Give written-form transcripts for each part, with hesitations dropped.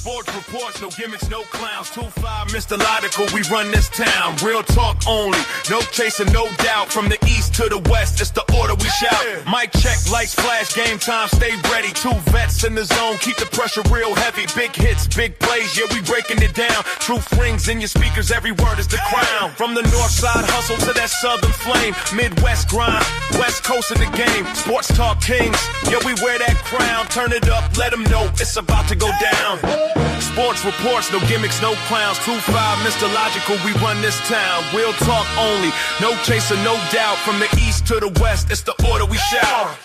Sports reports, no gimmicks, no clowns. 2-5, Mr. Logical, we run this town. Real talk only, no chasing, no doubt. From the east to the west, it's the order we shout. Mic check, lights flash, game time, stay ready. 2 vets in the zone, keep the pressure real heavy. Big hits, big plays, yeah, we breaking it down. Truth rings in your speakers, every word is the crown. From the north side hustle to that southern flame. Midwest grind, west coast of the game. Sports talk kings, yeah, we wear that crown. Turn it up, let them know it's about to go down. Sports reports, no gimmicks, no clowns. 2-5, Mr. Logical, we run this town. Real talk only, no chaser, no doubt. From the east to the west, it's the order we shout.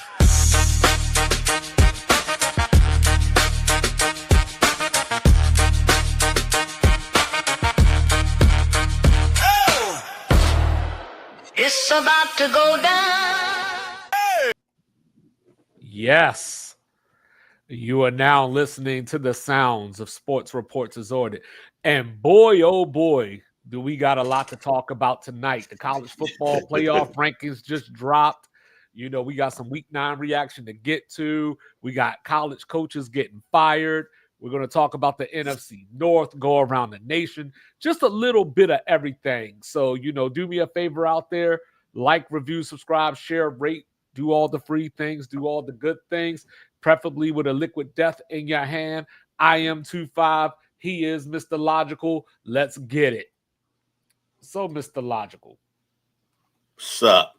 It's about to go down. Yes. You are now listening to the sounds of Sports Reports Assorted. And boy, oh boy, do we got a lot to talk about tonight. The college football playoff rankings just dropped. You know, we got some week 9 reaction to get to. We got college coaches getting fired. We're going to talk about the NFC North, go around the nation, just a little bit of everything. So, you know, do me a favor out there. Like, review, subscribe, share, rate, do all the free things, do all the good things. Preferably with a liquid death in your hand. I am 2-5. He is Mr. Logical. Let's get it. So, Mr. Logical. What's up?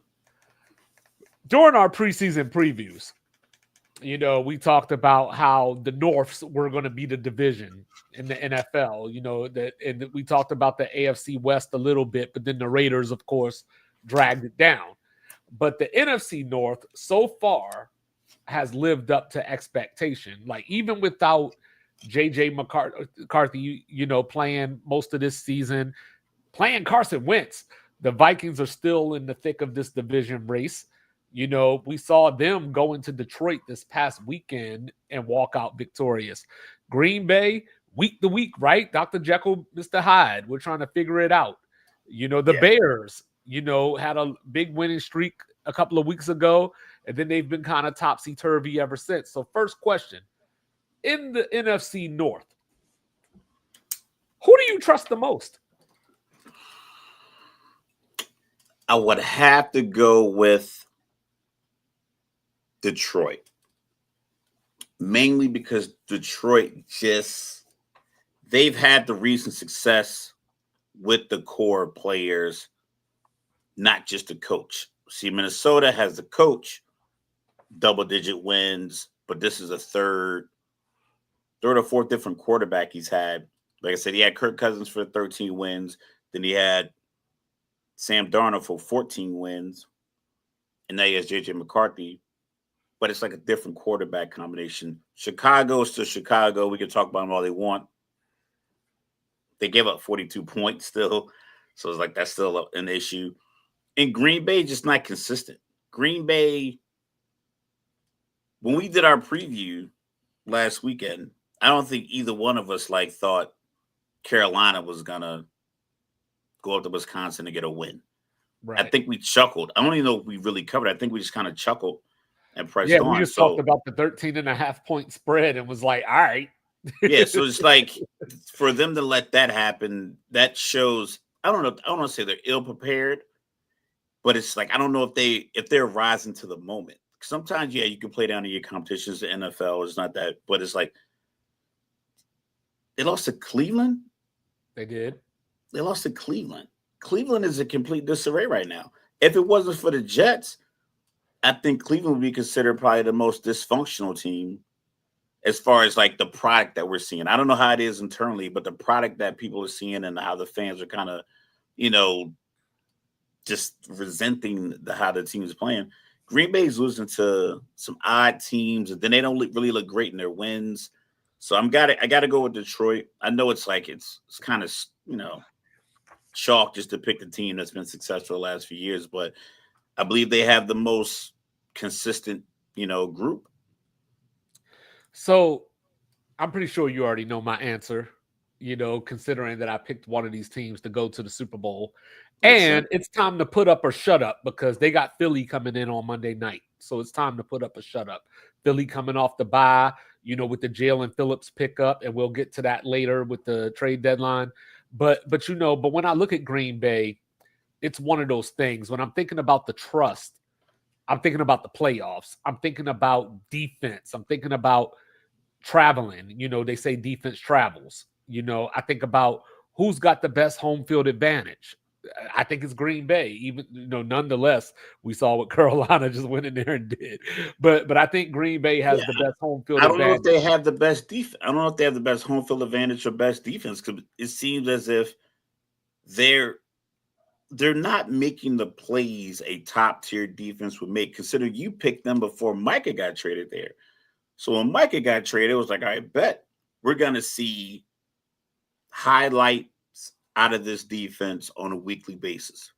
During our preseason previews, you know, we talked about how the Norths were going to be the division in the NFL. You know, and we talked about the AFC West a little bit, but then the Raiders, of course, dragged it down. But the NFC North, so far, has lived up to expectation. Like, even without J.J. McCarthy, you know, playing most of this season, playing Carson Wentz, the Vikings are still in the thick of this division race. You know, we saw them go into Detroit this past weekend and walk out victorious. Green Bay, week to week, right? Dr. Jekyll, Mr. Hyde. We're trying to figure it out. You know, the Bears, you know, had a big winning streak a couple of weeks ago, and then they've been kind of topsy-turvy ever since. So first question, in the NFC North, who do you trust the most? I would have to go with Detroit. Mainly because Detroit they've had the recent success with the core players, not just the coach. See, Minnesota has the coach, double-digit wins, but this is a third or fourth different quarterback he's had. Like I said, he had Kirk Cousins for 13 wins. Then he had Sam Darnold for 14 wins. And now he has J.J. McCarthy. But it's like a different quarterback combination. Chicago is still Chicago. We can talk about them all they want. They gave up 42 points still. So it's like that's still an issue. And Green Bay just not consistent. Green Bay, when we did our preview last weekend, I don't think either one of us thought Carolina was gonna go up to Wisconsin to get a win. Right. I think we chuckled. I don't even know if we really covered. I think we just kind of chuckled and pressed on. We just talked about the 13.5-point spread and was like, all right. Yeah, so it's like for them to let that happen, that shows. I don't know. I don't want to say they're ill prepared. But it's like, I don't know if they're rising to the moment. Sometimes, yeah, you can play down to your competitions. The NFL is not that, but it's like they lost to Cleveland. They did. They lost to Cleveland. Cleveland is a complete disarray right now. If it wasn't for the Jets, I think Cleveland would be considered probably the most dysfunctional team as far as like the product that we're seeing. I don't know how it is internally, but the product that people are seeing and how the fans are kind of, you know, just resenting how the team is playing. Green Bay's losing to some odd teams, and then they don't really look great in their wins. So I got to go with Detroit. I know it's like it's kind of, you know, chalk just to pick the team that's been successful the last few years, but I believe they have the most consistent, you know, group. So I'm pretty sure you already know my answer, you know, considering that I picked one of these teams to go to the Super Bowl. And it's time to put up or shut up because they got Philly coming in on Monday night. So it's time to put up or shut up. Philly coming off the bye. with the Jalen Phillips pickup, and we'll get to that later with the trade deadline. But when I look at Green Bay, it's one of those things. When I'm thinking about the trust, I'm thinking about the playoffs. I'm thinking about defense. I'm thinking about traveling. They say defense travels. I think about who's got the best home field advantage. I think it's Green Bay. Even nonetheless, we saw what Carolina just went in there and did. But I think Green Bay has the best home field advantage. I don't know if they have the best defense. I don't know if they have the best home field advantage or best defense, because it seems as if they're not making the plays a top tier defense would make. Consider you picked them before Micah got traded there. So when Micah got traded, it was like, I bet we're gonna see highlights out of this defense on a weekly basis.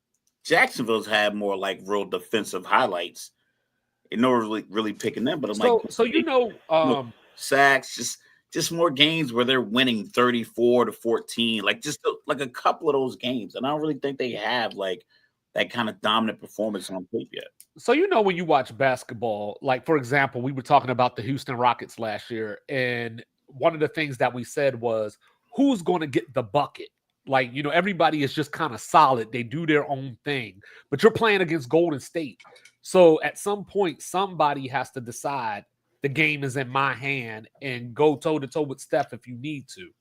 Jacksonville's had more like real defensive highlights. And no one really picking them, but I'm sacks, just more games where they're winning 34-14, like just like a couple of those games. And I don't really think they have like that kind of dominant performance on tape yet. So, when you watch basketball, like, for example, we were talking about the Houston Rockets last year, and one of the things that we said was, who's going to get the bucket? Like, everybody is just kind of solid. They do their own thing, but you're playing against Golden State. So at some point, somebody has to decide the game is in my hand and go toe-to-toe with Steph if you need to.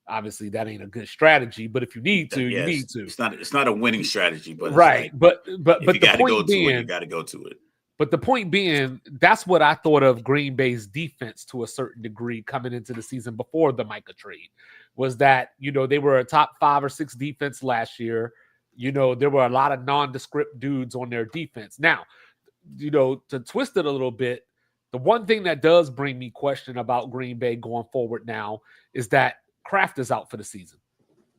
Obviously, that ain't a good strategy, but if you need to, you need to. It's not a winning strategy, but right. But you the point being, you got to go to it. But the point being, that's what I thought of Green Bay's defense to a certain degree coming into the season before the Micah trade, was that, they were a top 5 or 6 defense last year. There were a lot of nondescript dudes on their defense. Now, to twist it a little bit, the one thing that does bring me question about Green Bay going forward now is that Kraft is out for the season.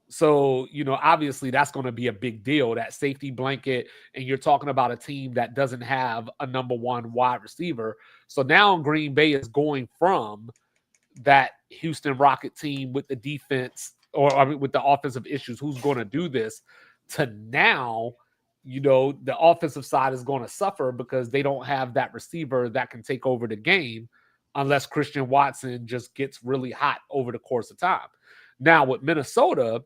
So, obviously that's going to be a big deal, that safety blanket. And you're talking about a team that doesn't have a number 1 wide receiver. So now Green Bay is going from that Houston Rocket team with the defense, with the offensive issues, who's going to do this, to now, the offensive side is going to suffer because they don't have that receiver that can take over the game unless Christian Watson just gets really hot over the course of time. Now with Minnesota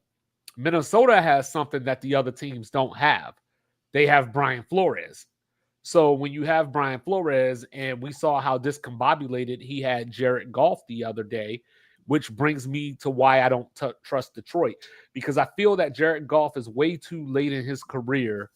has something that the other teams don't have. They have Brian Flores. So when you have Brian Flores, and we saw how discombobulated he had Jared Goff the other day, which brings me to why I don't trust Detroit, because I feel that Jared Goff is way too late in his career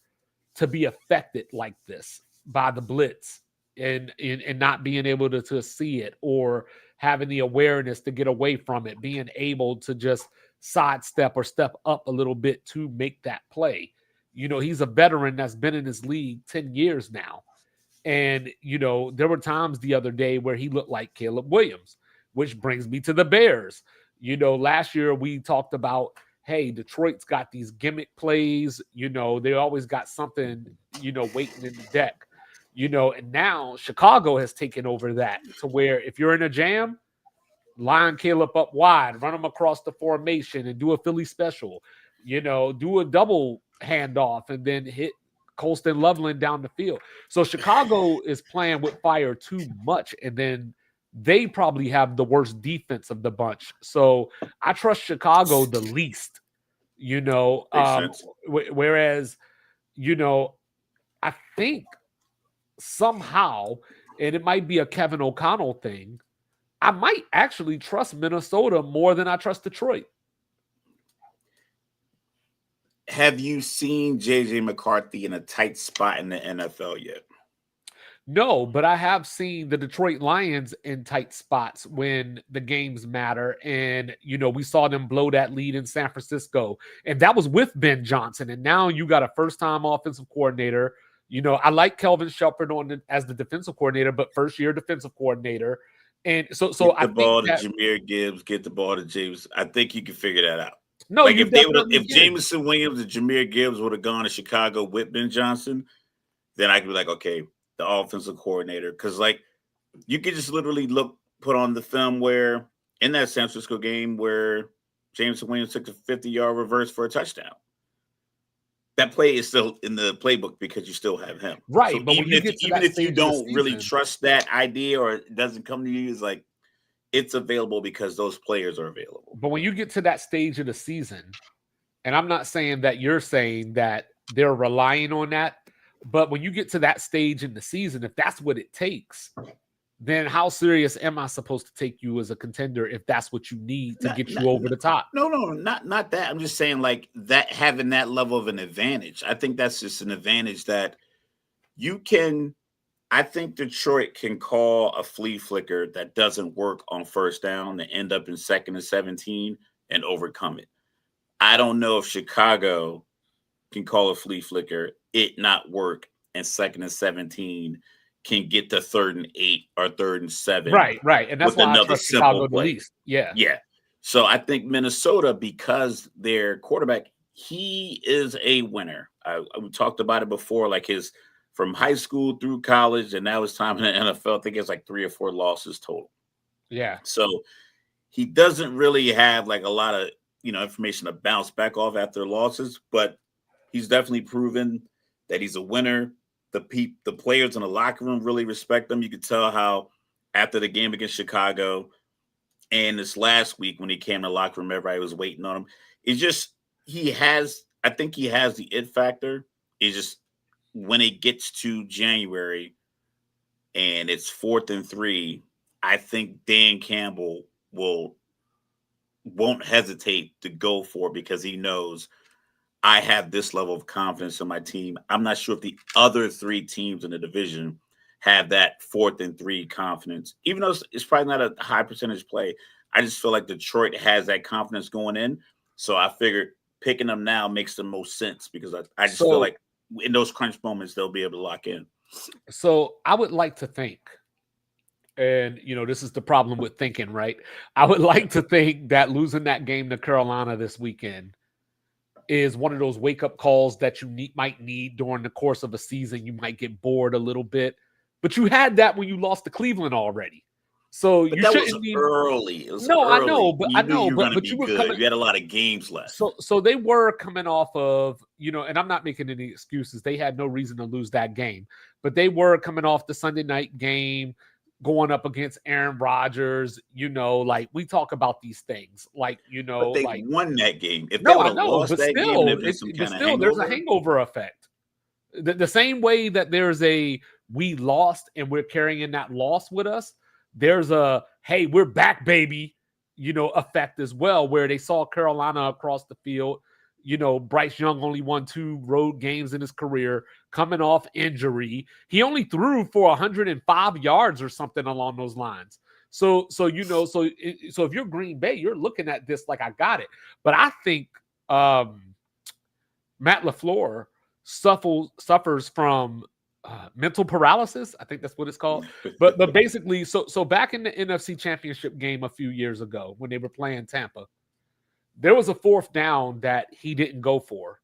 to be affected like this by the blitz and not being able to see it, or having the awareness to get away from it, being able to just sidestep or step up a little bit to make that play. He's a veteran that's been in this league 10 years now. And, there were times the other day where he looked like Caleb Williams, which brings me to the Bears. Last year we talked about, hey, Detroit's got these gimmick plays. They always got something, waiting in the deck. And now Chicago has taken over that, to where if you're in a jam, line Caleb up wide, run him across the formation and do a Philly special, do a double handoff and then hit Colston Loveland down the field. So Chicago is playing with fire too much. And then they probably have the worst defense of the bunch. So I trust Chicago the least, whereas, I think somehow, and it might be a Kevin O'Connell thing, I might actually trust Minnesota more than I trust Detroit. Have you seen J.J. McCarthy in a tight spot in the NFL yet? No, but I have seen the Detroit Lions in tight spots when the games matter. And, we saw them blow that lead in San Francisco. And that was with Ben Johnson. And now you got a first-time offensive coordinator. I like Kelvin Shepard as the defensive coordinator, but first-year defensive coordinator. And so I think Jahmyr Gibbs, get the ball to James. I think you can figure that out. No, like if Jameson Williams and Jahmyr Gibbs would have gone to Chicago with Ben Johnson, then I could be like, okay, the offensive coordinator. Because like you could just literally put on the film where in that San Francisco game where Jameson Williams took the 50-yard reverse for a touchdown. That play is still in the playbook because you still have him. Right. So but even if you don't really trust that idea or it doesn't come to you, it's like it's available because those players are available. But when you get to that stage of the season, and I'm not saying that you're saying that they're relying on that, but when you get to that stage in the season, if that's what it takes, then how serious am I supposed to take you as a contender if that's what you need to get you over the top? No, not that. I'm just saying like that, having that level of an advantage. I think that's just an advantage that you can. I think Detroit can call a flea flicker that doesn't work on first down to end up in 2nd and 17 and overcome it. I don't know if Chicago can call a flea flicker, it not work, and 2nd and 17 can get to 3rd and 8 or 3rd and 7. Right. And that's why I trust Chicago the least. Yeah. So I think Minnesota, because their quarterback, he is a winner. We talked about it before, like his from high school through college, and now his time in the NFL, I think it's like 3 or 4 losses total. Yeah. So he doesn't really have like a lot of, information to bounce back off after losses, but he's definitely proven that he's a winner. The players in the locker room really respect him. You could tell how after the game against Chicago and this last week when he came to the locker room, everybody was waiting on him. It's just I think he has the it factor. It's just when it gets to January and it's 4th and 3, I think Dan Campbell won't hesitate to go for it because he knows I have this level of confidence in my team. I'm not sure if the other 3 teams in the division have that 4th and 3 confidence, even though it's probably not a high percentage play. I just feel like Detroit has that confidence going in. So I figured picking them now makes the most sense because I just feel like in those crunch moments, they'll be able to lock in. So I would like to think, and this is the problem with thinking, right? I would like to think that losing that game to Carolina this weekend is one of those wake-up calls that you might need during the course of a season. You might get bored a little bit, but you had that when you lost to Cleveland already. So you shouldn't be early. It was no, early. I know, but you were good. You had a lot of games left. So they were coming off of, and I'm not making any excuses. They had no reason to lose that game, but they were coming off the Sunday night game, going up against Aaron Rodgers. Like we talk about these things, but they won that game. If no, they would I have know, lost but that still, game, there's a hangover effect. The same way that there's a we lost and we're carrying that loss with us. There's a, hey, we're back, baby, effect as well, where they saw Carolina across the field. Bryce Young only won 2 road games in his career, coming off injury. He only threw for 105 yards or something along those lines. So if you're Green Bay, you're looking at this like I got it. But I think Matt LaFleur suffers from mental paralysis. I think that's what it's called. But basically, so back in the NFC Championship game a few years ago when they were playing Tampa, there was a 4th down that he didn't go for,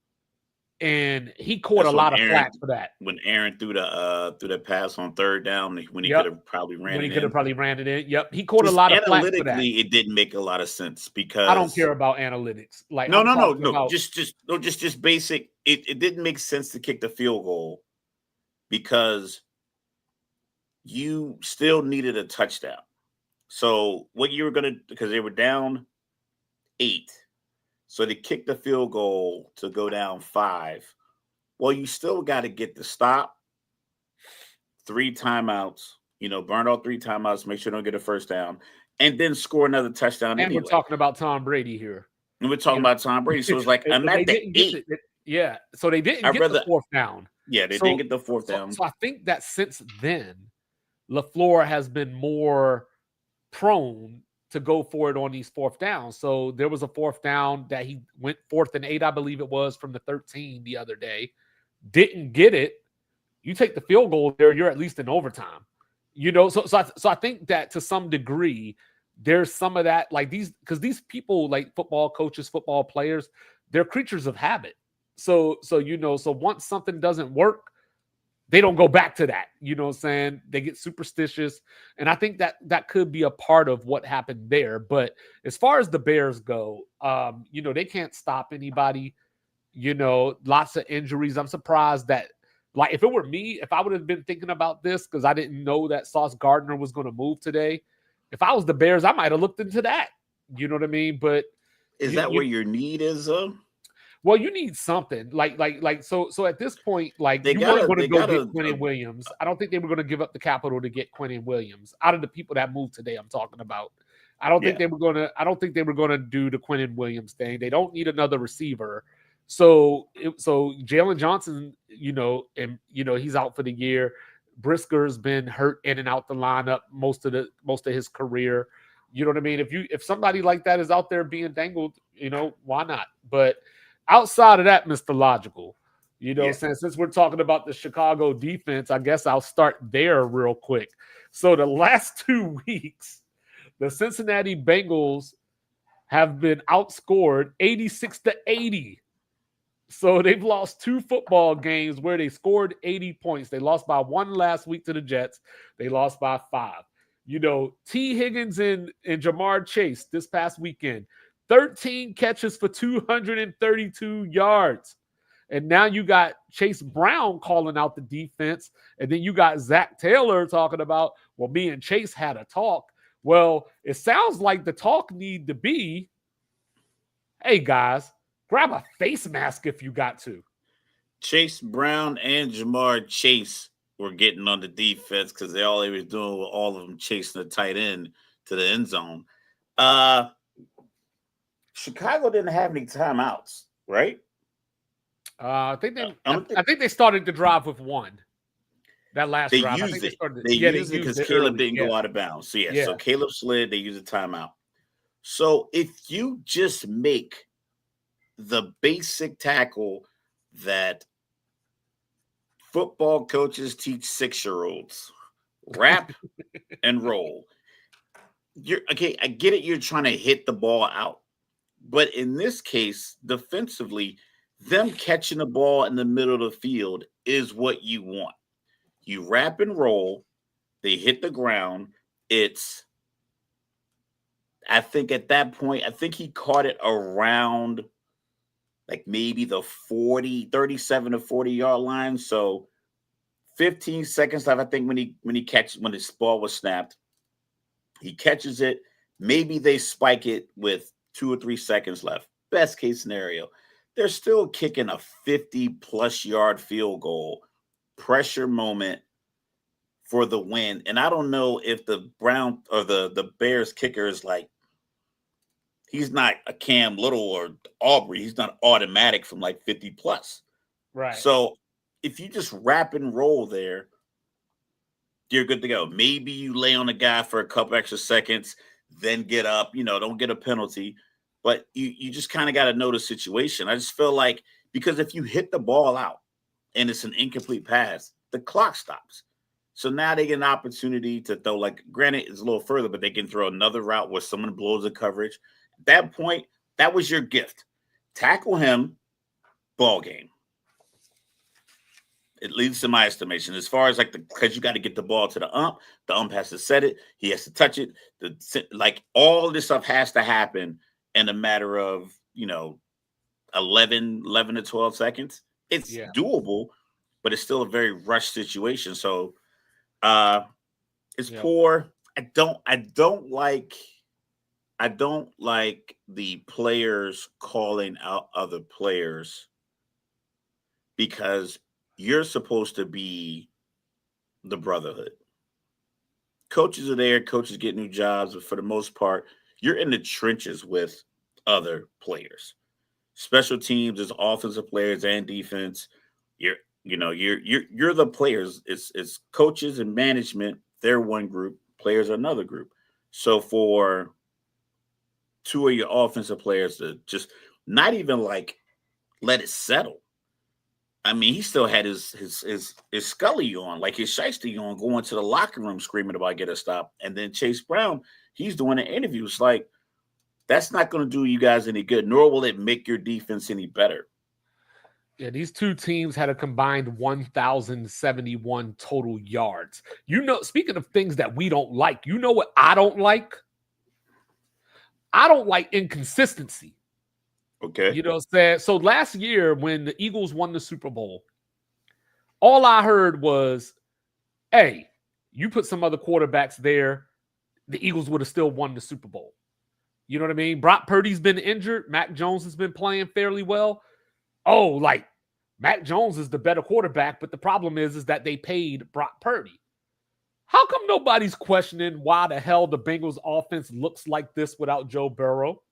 and he caught a lot of flack for that. When Aaron threw the pass on 3rd down, when he could have probably ran it in. Yep, he caught a lot of flack for that. Analytically, it didn't make a lot of sense because I don't care about analytics. Like no, just basic. It didn't make sense to kick the field goal because you still needed a touchdown. So what you were going to, because they were down 8, so they kicked the field goal to go down 5. Well, you still got to get the stop, 3 timeouts, burn all 3 timeouts, make sure you don't get a first down, and then score another touchdown. And we're talking about Tom Brady here. And we're talking about Tom Brady. So it's like, I'm at the 8. So they didn't get the 4th down. Yeah, they didn't get the 4th down. So I think that since then, LaFleur has been more prone to go for it on these 4th downs. So there was a 4th down that he went 4th and 8, I believe it was, from the 13 the other day. Didn't get it. You take the field goal there, you're at least in overtime. So I think that to some degree, there's some of that, like because these people, like football coaches, football players, they're creatures of habit. So once something doesn't work, they don't go back to that. You know what I'm saying? They get superstitious. And I think that could be a part of what happened there. But as far as the Bears go, they can't stop anybody. Lots of injuries. I'm surprised that, like, if it were me, if I would have been thinking about this, because I didn't know that Sauce Gardner was going to move today, If I was the Bears, I might have looked into that. You know what I mean? But is that where your need is? Well, you need something so at this point, like They you weren't gotta- going to they go gotta- get Quentin Williams. I don't think they were going to give up the capital to get Quentin Williams out of the people that moved today. I'm talking about. I don't think they were going to do the Quentin Williams thing. They don't need another receiver. So Jalen Johnson, he's out for the year. Brisker's been hurt in and out the lineup most of his career. You know what I mean? If somebody like that is out there being dangled, why not? But outside of that, Mr. Logical, since we're talking about the Chicago defense, I guess I'll start there real quick. So the last 2 weeks, the Cincinnati Bengals have been outscored 86-80. So they've lost 2 football games where they scored 80 points. They lost by 1 last week to the Jets. They lost by 5. T. Higgins and Jamar Chase this past weekend, 13 catches for 232 yards. And now you got Chase Brown calling out the defense. And then you got Zach Taylor talking about, well, me and Chase had a talk. Well, it sounds like the talk need to be, hey, guys, grab a face mask if you got to. Chase Brown and Jamar Chase were getting on the defense because all they was doing was all of them chasing the tight end to the end zone. Chicago didn't have any timeouts, right? I think they started the drive with 1. That last drive. Used it. They used it because Caleb didn't go out of bounds. So, so Caleb slid. They used a timeout. So if you just make the basic tackle that football coaches teach 6-year-olds, wrap and roll. I get it. You're trying to hit the ball out. But in this case, defensively, them catching the ball in the middle of the field is what you want. You wrap and roll. They hit the ground. I think at that point, he caught it around like maybe the 37 to 40-yard line. So 15 seconds left, I think, when his ball was snapped. He catches it. Maybe they spike it with 2 or 3 seconds left. Best case scenario. They're still kicking a 50-plus yard field goal. Pressure moment for the win. And I don't know if the Brown or the Bears kicker is like, he's not a Cam Little or Aubrey. He's not automatic from like 50-plus. Right. So if you just wrap and roll there, you're good to go. Maybe you lay on a guy for a couple extra seconds, then get up, don't get a penalty. But you just kind of got to know the situation. I just feel like because if you hit the ball out and it's an incomplete pass, the clock stops. So now they get an opportunity to throw, like, granted, it's a little further, but they can throw another route where someone blows the coverage. At that point, that was your gift. Tackle him, ball game. At least in my estimation, as far as because you got to get the ball to the ump has to set it, he has to touch it. All this stuff has to happen in a matter of 11 to 12 seconds. It's doable, but it's still a very rushed situation. So it's poor. I don't like the players calling out other players because you're supposed to be the brotherhood. Coaches are there. Coaches get new jobs, but for the most part, you're in the trenches with other players. Special teams is offensive players and defense. You're the players. It's coaches and management. They're one group. Players are another group. So for 2 of your offensive players to just not even let it settle. I mean, he still had his Scully on, like his shiesty on, going to the locker room screaming about get a stop. And then Chase Brown, he's doing an interview. It's like, that's not going to do you guys any good, nor will it make your defense any better. Yeah, these 2 teams had a combined 1,071 total yards. Speaking of things that we don't like, you know what I don't like? I don't like inconsistency. Okay. You know what I'm saying? So last year when the Eagles won the Super Bowl, all I heard was, hey, you put some other quarterbacks there, the Eagles would have still won the Super Bowl. You know what I mean? Brock Purdy's been injured. Mac Jones has been playing fairly well. Oh, like Mac Jones is the better quarterback, but the problem is that they paid Brock Purdy. How come nobody's questioning why the hell the Bengals offense looks like this without Joe Burrow?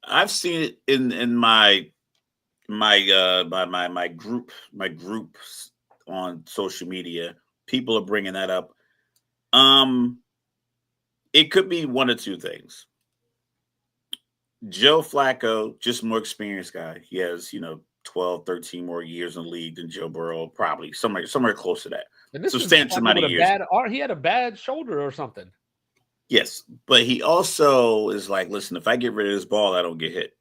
I've seen it in my groups on social media. People are bringing that up. It could be one of two things. Joe Flacco, just more experienced guy. He has, 12, 13 more years in the league than Joe Burrow, probably somewhere close to that. And this Substantial amount of years. He had a bad shoulder or something. Yes, but he also is like, listen, if I get rid of this ball, I don't get hit.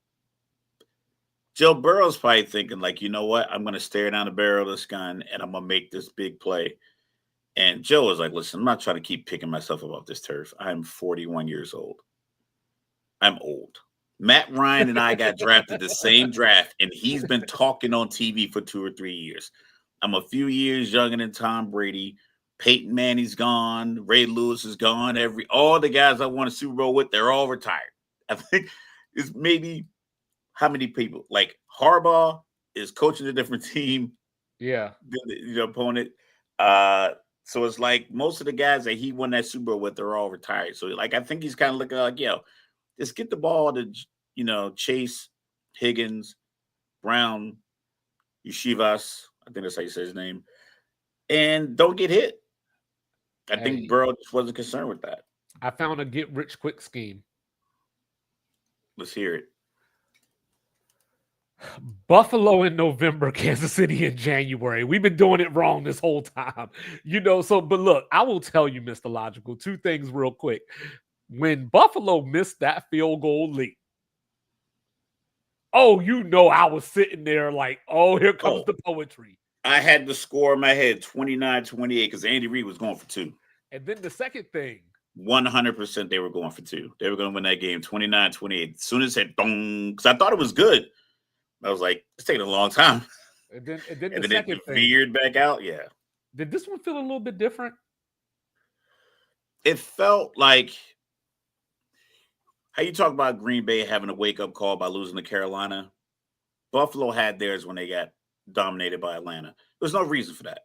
Joe Burrow's probably thinking, like, you know what? I'm going to stare down the barrel of this gun, and I'm going to make this big play. And Joe was like, listen, I'm not trying to keep picking myself up off this turf. I'm 41 years old. I'm old. Matt Ryan and I got drafted the same draft, and he's been talking on TV for 2 or 3 years. I'm a few years younger than Tom Brady. Peyton Manning's gone. Ray Lewis is gone. All the guys I won a Super Bowl with, they're all retired. I think it's maybe how many people? Like Harbaugh is coaching a different team. Yeah. The opponent. So it's like most of the guys that he won that Super Bowl with, they're all retired. So like I think he's kind of looking like, just get the ball to, Chase, Higgins, Brown, Yeshivas. I think that's how you say his name. And don't get hit. I think Burrow just wasn't concerned with that. I found a get-rich-quick scheme. Let's hear it. Buffalo in November, Kansas City in January. We've been doing it wrong this whole time. But look, I will tell you, Mr. Logical, 2 things real quick. When Buffalo missed that field goal lead, I was sitting there like, here comes the poetry. I had the score in my head, 29-28, because Andy Reid was going for 2. And then the second thing. 100% they were going for 2. They were going to win that game 29-28. As soon as it said, dong, because I thought it was good. I was like, it's taking a long time. And then the second thing. Veered back out, yeah. Did this one feel a little bit different? It felt like how you talk about Green Bay having a wake-up call by losing to Carolina. Buffalo had theirs when they got dominated by Atlanta. There's no reason for that.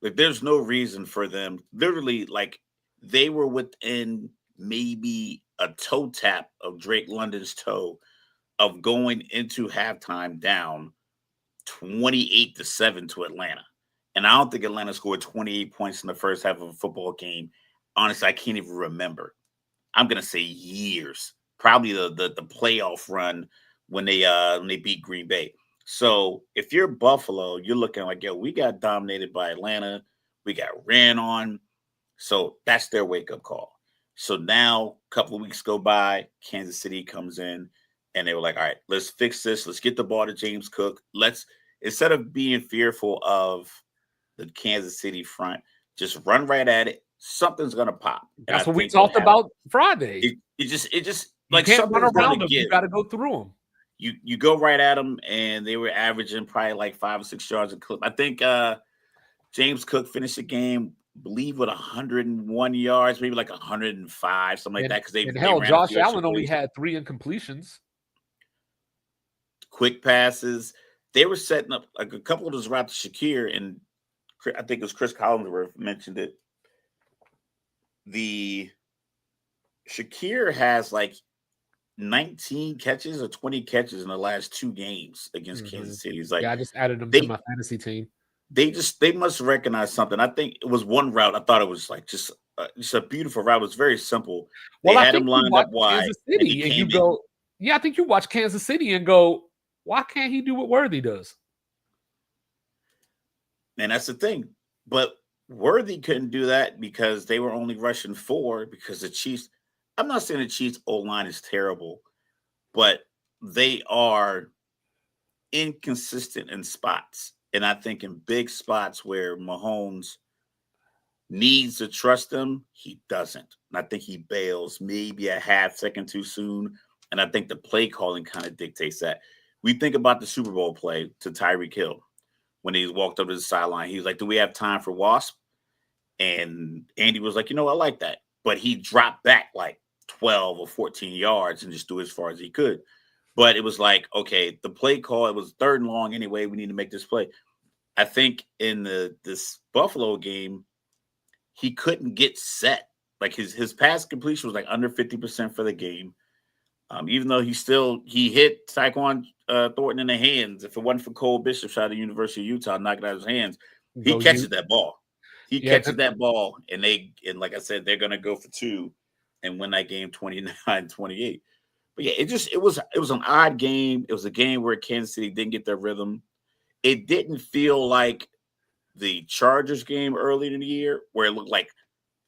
Like, there's no reason for them. Literally, like, they were within maybe a toe tap of Drake London's toe of going into halftime down 28-7 to Atlanta. And I don't think Atlanta scored 28 points in the first half of a football game. Honestly, I can't even remember. I'm going to say years. Probably the playoff run when they beat Green Bay. So if you're Buffalo, you're looking like, we got dominated by Atlanta. We got ran on. So that's their wake-up call. So now a couple of weeks go by, Kansas City comes in, and they were like, all right, let's fix this. Let's get the ball to James Cook. Instead of being fearful of the Kansas City front, just run right at it. Something's going to pop. That's what we talked about Friday. It just you like can't run around them. Give. You got to go through them. You go right at them, and they were averaging probably like 5 or 6 yards a clip. I think James Cook finished the game, I believe, with 101 yards, maybe like 105, something like that. Because Josh Allen only had 3 incompletions. Quick passes. They were setting up like a couple of those routes to Shakir, and I think it was Chris Collinsworth mentioned it. The Shakir has like 19 catches or 20 catches in the last 2 games against Kansas City. It's like, I just added them to my fantasy team. They must recognize something. I think it was one route. I thought it was like just a beautiful route. It was very simple. They had him lined up wide. And you go, I think you watch Kansas City and go, why can't he do what Worthy does? And that's the thing. But Worthy couldn't do that because they were only rushing 4 because the Chiefs. I'm not saying the Chiefs' O-line is terrible, but they are inconsistent in spots. And I think in big spots where Mahomes needs to trust them, he doesn't. And I think he bails maybe a half second too soon. And I think the play calling kind of dictates that. We think about the Super Bowl play to Tyreek Hill when he walked up to the sideline. He was like, do we have time for Wasp? And Andy was like, I like that. but he dropped back like 12 or 14 yards and just threw as far as he could. But it was like, okay, the play call, it was 3rd and long anyway. We need to make this play. I think in this Buffalo game, he couldn't get set. Like his pass completion was like under 50% for the game. Even though he hit Tyquan Thornton in the hands. If it wasn't for Cole Bishop, shot at the University of Utah, knocked it out of his hands, he catches that ball. He catches that ball, and like I said, they're gonna go for 2 and win that game 29-28. But yeah, it was an odd game. It was a game where Kansas City didn't get their rhythm. It didn't feel like the Chargers game early in the year, where it looked like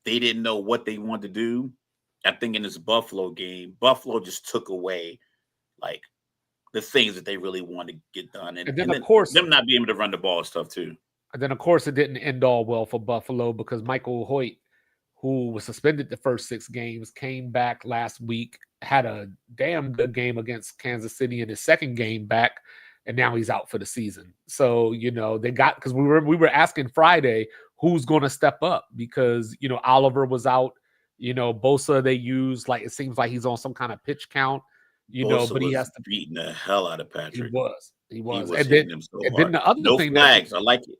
they didn't know what they wanted to do. I think in this Buffalo game, Buffalo just took away like the things that they really wanted to get done. And then, of course, them not being able to run the ball stuff too. And then, of course, it didn't end all well for Buffalo because Michael Hoyt, who was suspended the first 6 games, came back last week, had a damn good game against Kansas City in his 2nd game back, and now he's out for the season. So, they got, because we were asking Friday who's going to step up because, Oliver was out. Bosa they use, like, it seems like he's on some kind of pitch count, Bosa but he has to beating the hell out of Patrick. He was. And then the other no thing flags. I like it.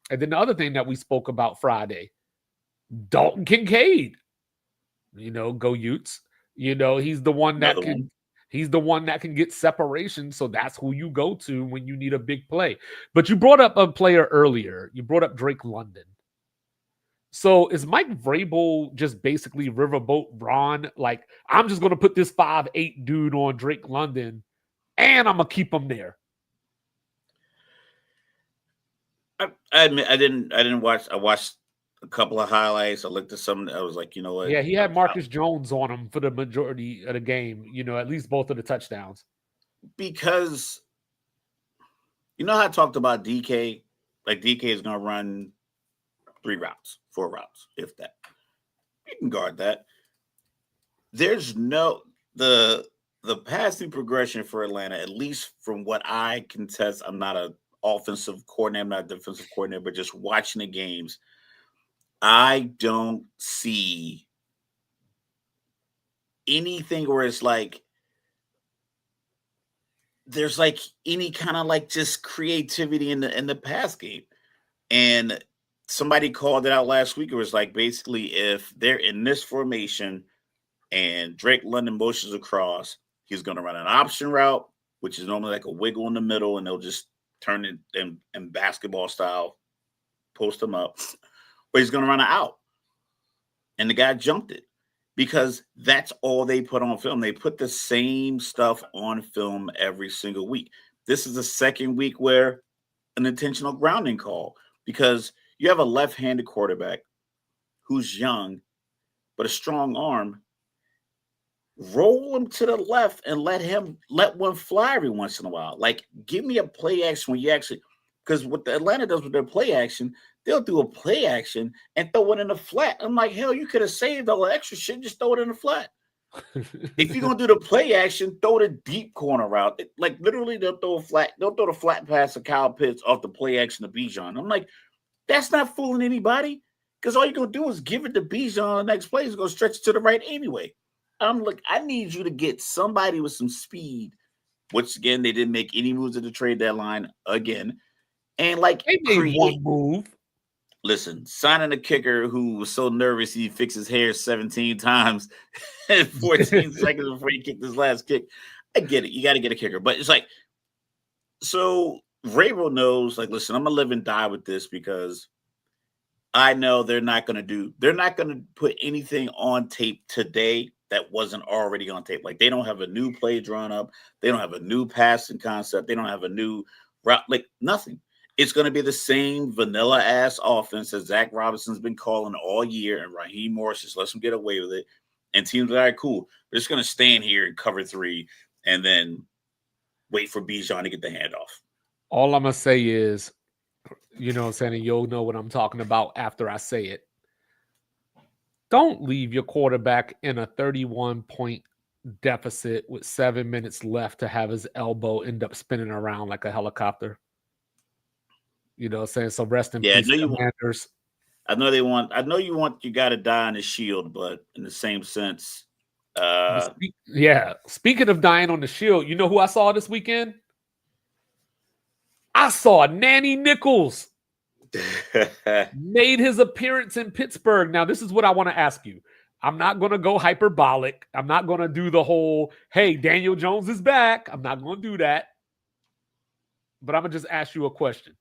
And then the other thing that we spoke about Friday, Dalton Kincaid, go Utes. He's the one that he's the one that can get separation. So that's who you go to when you need a big play. But you brought up a player earlier. You brought up Drake London. So is Mike Vrabel just basically riverboat Ron? Like, I'm just going to put this 5'8" dude on Drake London and I'm going to keep him there. I admit I didn't watch. I watched a couple of highlights. I looked at some. I was like, you know what? Yeah, he had Marcus Jones on him for the majority of the game. At least both of the touchdowns. Because how I talked about DK. Like DK is going to run 3 routes, 4 routes, if that. You can guard that. There's the passing progression for Atlanta, at least from what I can test. I'm not a offensive coordinator, I'm not a defensive coordinator, but just watching the games, I don't see anything where it's like there's like any kind of like just creativity in the pass game. And somebody called it out last week. It was like basically if they're in this formation and Drake London motions across, he's going to run an option route, which is normally like a wiggle in the middle, and they'll just turn it in basketball style, post him up, but he's going to run an out. And the guy jumped it because that's all they put on film. They put the same stuff on film every single week. This is the 2nd week where an intentional grounding call, because you have a left-handed quarterback who's young, but a strong arm. Roll him to the left and let one fly every once in a while. Like, give me a play action when you actually, because what the Atlanta does with their play action, they'll do a play action and throw it in the flat. I'm like, hell, you could have saved all the extra shit, just throw it in the flat. If you're gonna do the play action, throw the deep corner route. Like literally, they'll throw the flat pass to Kyle Pitts off the play action to Bijan. I'm like, that's not fooling anybody, because all you're gonna do is give it to Bijan. The next play is gonna stretch it to the right anyway. I'm like, I need you to get somebody with some speed, which again, they didn't make any moves at the trade deadline again. And like, they made one move. Listen, signing a kicker who was so nervous he fixed his hair 17 times in 14 seconds before he kicked his last kick. I get it. You got to get a kicker. But it's like, so Vrabel knows, like, listen, I'm going to live and die with this because I know they're not going to put anything on tape today that wasn't already on tape. Like, they don't have a new play drawn up. They don't have a new passing concept. They don't have a new route, like nothing. It's going to be the same vanilla ass offense that Zach Robinson's been calling all year, and Raheem Morris just lets him get away with it. And teams are like, cool, we're just going to stand here and cover 3 and then wait for Bijan to get the handoff. All I'm going to say is, what I'm saying, and you'll know what I'm talking about after I say it. Don't leave your quarterback in a 31-point deficit with 7 minutes left to have his elbow end up spinning around like a helicopter. You know what I'm saying? So rest in peace, Commanders. I know you want you got to die on the shield, but in the same sense, Speaking of dying on the shield, you know who I saw this weekend? I saw Nanny Nichols made his appearance in Pittsburgh. Now, this is what I want to ask you. I'm not going to go hyperbolic. I'm not going to do the whole, hey, Daniel Jones is back. I'm not going to do that. But I'm going to just ask you a question.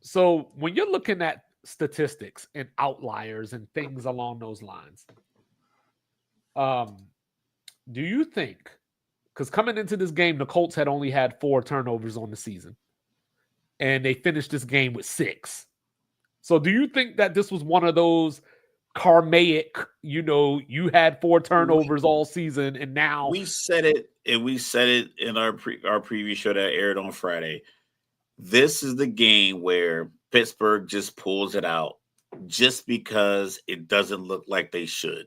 So when you're looking at statistics and outliers and things along those lines, do you think, because coming into this game, the Colts had only had 4 turnovers on the season, and they finished this game with 6. So do you think that this was one of those karmic, you had 4 turnovers all season, and now we said it in our preview show that aired on Friday. This is the game where Pittsburgh just pulls it out just because it doesn't look like they should.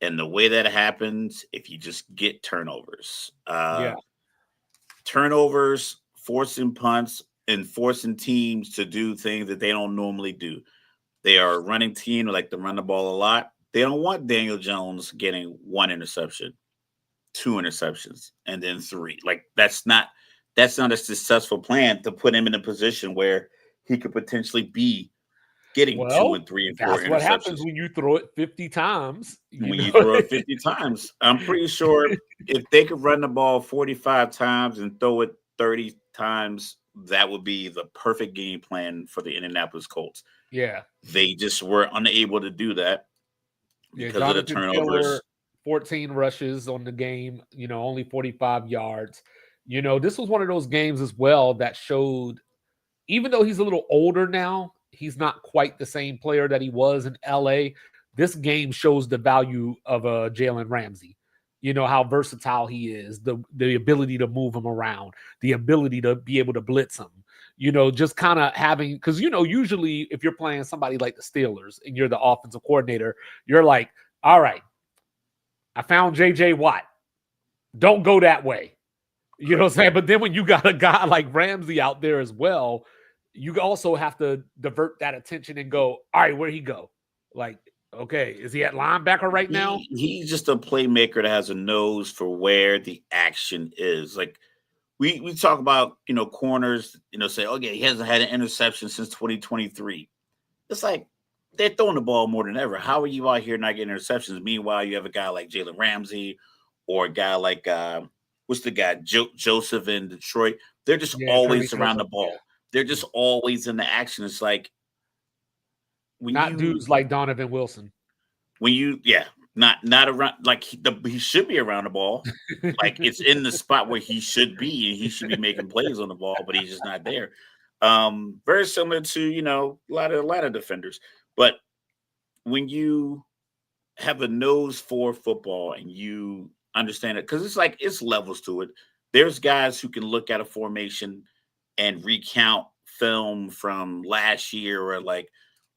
And the way that happens, if you just get turnovers, turnovers, forcing punts, and forcing teams to do things that they don't normally do. They are a running team, like to run the ball a lot. They don't want Daniel Jones getting 1 interception, 2 interceptions, and then 3. Like that's not a successful plan to put him in a position where he could potentially be getting 2 and 3 and 4 interceptions. That's what happens when you throw it 50 times. You throw it 50 times, I'm pretty sure if they could run the ball 45 times and throw it 30 times, that would be the perfect game plan for the Indianapolis Colts. Yeah. They just were unable to do that because of the turnovers. Taylor, 14 rushes on the game, only 45 yards. This was one of those games as well that showed, even though he's a little older now, he's not quite the same player that he was in LA. This game shows the value of Jalen Ramsey. How versatile he is, the ability to move him around, the ability to be able to blitz him, just kind of having, because, usually if you're playing somebody like the Steelers and you're the offensive coordinator, you're like, all right, I found JJ Watt. Don't go that way. You know what I'm saying? But then when you got a guy like Ramsey out there as well, you also have to divert that attention and go, all right, where'd he go? Like, okay, is he at linebacker right now? He's just a playmaker that has a nose for where the action is. Like we talk about, corners, say, okay, he hasn't had an interception since 2023. It's like they're throwing the ball more than ever. How are you out here not getting interceptions? Meanwhile, you have a guy like Jalen Ramsey or a guy like what's the guy, Joseph in Detroit? They're just always around the ball. Yeah. They're just always in the action. It's like dudes like Donovan Wilson. Not around, like he should be around the ball. Like it's in the spot where he should be, and he should be making plays on the ball, but he's just not there. Very similar to a lot of defenders. But when you have a nose for football and you understand it, because it's levels to it. There's guys who can look at a formation and recount film from last year, or like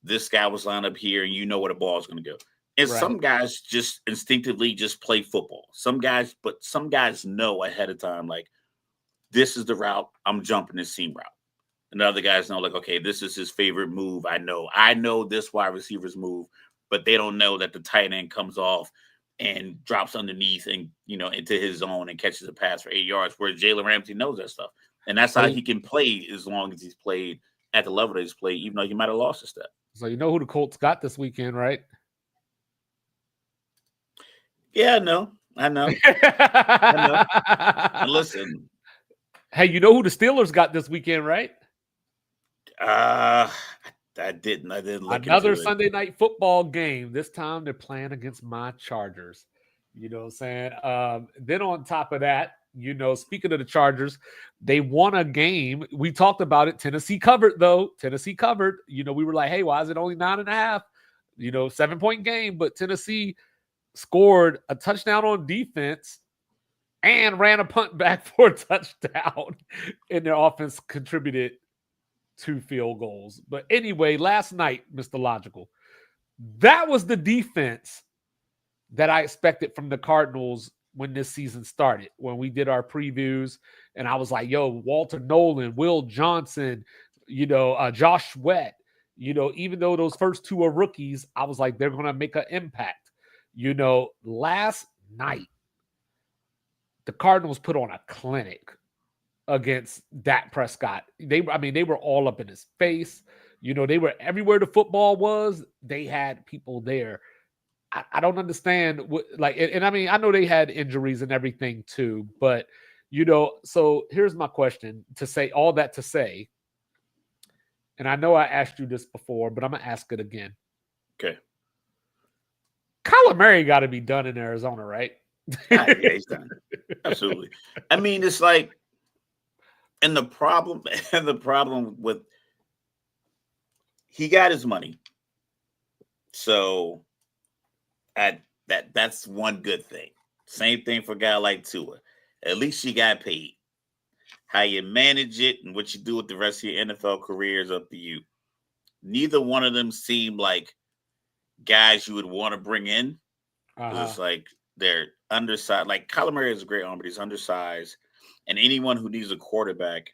this guy was lined up here, and where the ball is going to go. And some guys just instinctively just play football. Some guys know ahead of time, like, this is the route, I'm jumping this seam route. And other guys know, like, okay, this is his favorite move. I know this wide receiver's move, but they don't know that the tight end comes off and drops underneath and, into his zone and catches a pass for 8 yards, where Jalen Ramsey knows that stuff. And that's how he can play as long as he's played at the level that he's played, even though he might have lost a step. So you know who the Colts got this weekend, right? Yeah, I know. Listen. Hey, you know who the Steelers got this weekend, right? I didn't look another Sunday night football game. This time they're playing against my Chargers. You know what I'm saying? Then on top of that, speaking of the Chargers, they won a game. We talked about it. Tennessee covered, though. Tennessee covered. We were like, hey, why is it only 9.5? 7-point game. But Tennessee scored a touchdown on defense and ran a punt back for a touchdown. And their offense contributed 2 field goals. But anyway, last night, Mr. Logical, that was the defense that I expected from the Cardinals when this season started, when we did our previews. And I was like, yo, Walter Nolan, Will Johnson, Josh Sweat, Even though those first two are rookies, I was like, they're going to make an impact. Last night, the Cardinals put on a clinic against Dak Prescott. They were all up in his face. They were everywhere the football was. They had people there. I don't understand and I know they had injuries and everything too, but so here's my question to say all that to say, and I know I asked you this before, but I'm gonna ask it again. Okay. Kyler Murray got to be done in Arizona, right? Yeah, he's done. Absolutely. I mean, it's like, and the problem with he got his money, so that's one good thing. Same thing for a guy like Tua. At least you got paid. How you manage it and what you do with the rest of your NFL career is up to you. Neither one of them seem like guys you would want to bring in. It's like they're undersized. Like Kyler Murray is a great arm, but he's undersized. And anyone who needs a quarterback,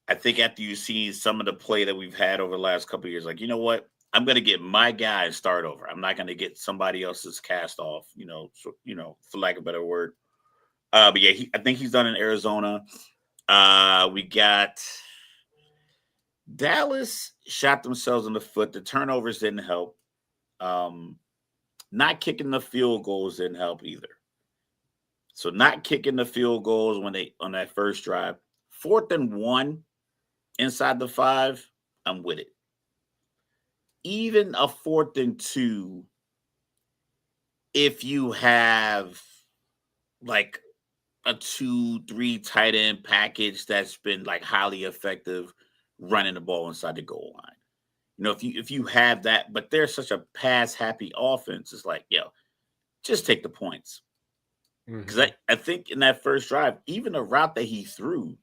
I think after you see some of the play that we've had over the last couple of years, like, you know what? I'm going to get my guy and start over. I'm not going to get somebody else's cast off, for lack of a better word. But yeah, I think he's done in Arizona. We got Dallas shot themselves in the foot. The turnovers didn't help. Not kicking the field goals didn't help either. So not kicking the field goals on that first drive. 4th and 1 inside the 5, I'm with it. Even a 4th and 2, if you have like a 2-3 tight end package that's been like highly effective running the ball inside the goal line. If you have that, but they're such a pass happy offense, it's like, just take the points. Because I think in that first drive, even the route that he threw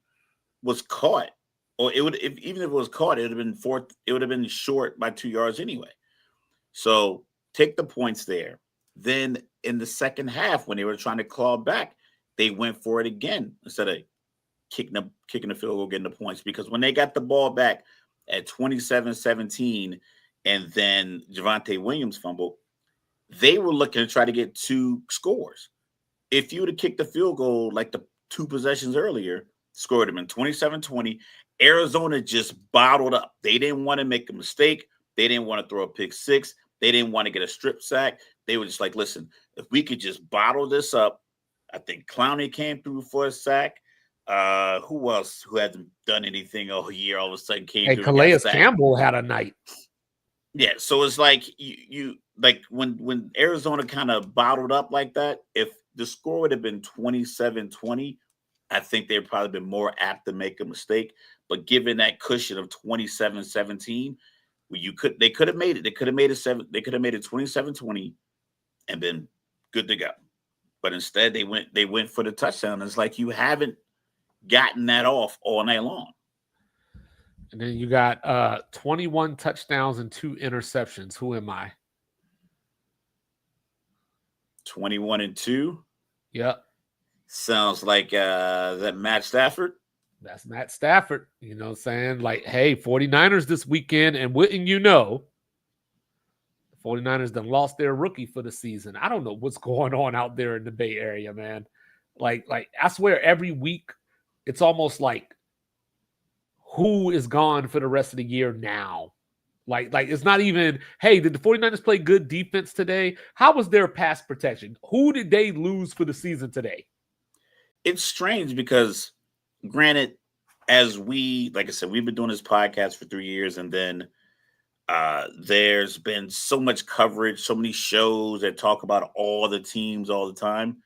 was caught. Or even if it was caught, it would have been fourth. It would have been short by 2 yards anyway. So take the points there. Then in the second half, when they were trying to claw back, they went for it again instead of kicking the field goal, getting the points. Because when they got the ball back at 27-17, and then Javonte Williams fumbled, they were looking to try to get 2 scores. If you would have kicked the field goal like the 2 possessions earlier, scored them in 27-20. Arizona just bottled up. They didn't want to make a mistake. They didn't want to throw a pick 6. They didn't want to get a strip sack. They were just like, listen, if we could just bottle this up. I think Clowney came through for a sack. Who else who hasn't done anything all year all of a sudden came through? Calais Campbell had a night. Yeah, so it's like you like when Arizona kind of bottled up like that, if the score would have been 27-20, I think they'd probably been more apt to make a mistake. But given that cushion of 27-17, they could have made it. They could have made it 27-20 and been good to go. But instead they went for the touchdown. It's like you haven't gotten that off all night long. And then you got 21 touchdowns and 2 interceptions. Who am I? 21-2. Yep. Sounds like that Matt Stafford. That's Matt Stafford. You know what I'm saying? Like, hey, 49ers this weekend, and wouldn't you know, the 49ers done lost their rookie for the season. I don't know what's going on out there in the Bay Area, man. Like I swear every week it's almost like who is gone for the rest of the year now? Like it's not even, hey, did the 49ers play good defense today? How was their pass protection? Who did they lose for the season today? It's strange because, granted, like I said, we've been doing this podcast for 3 years, and then there's been so much coverage, so many shows that talk about all the teams all the time.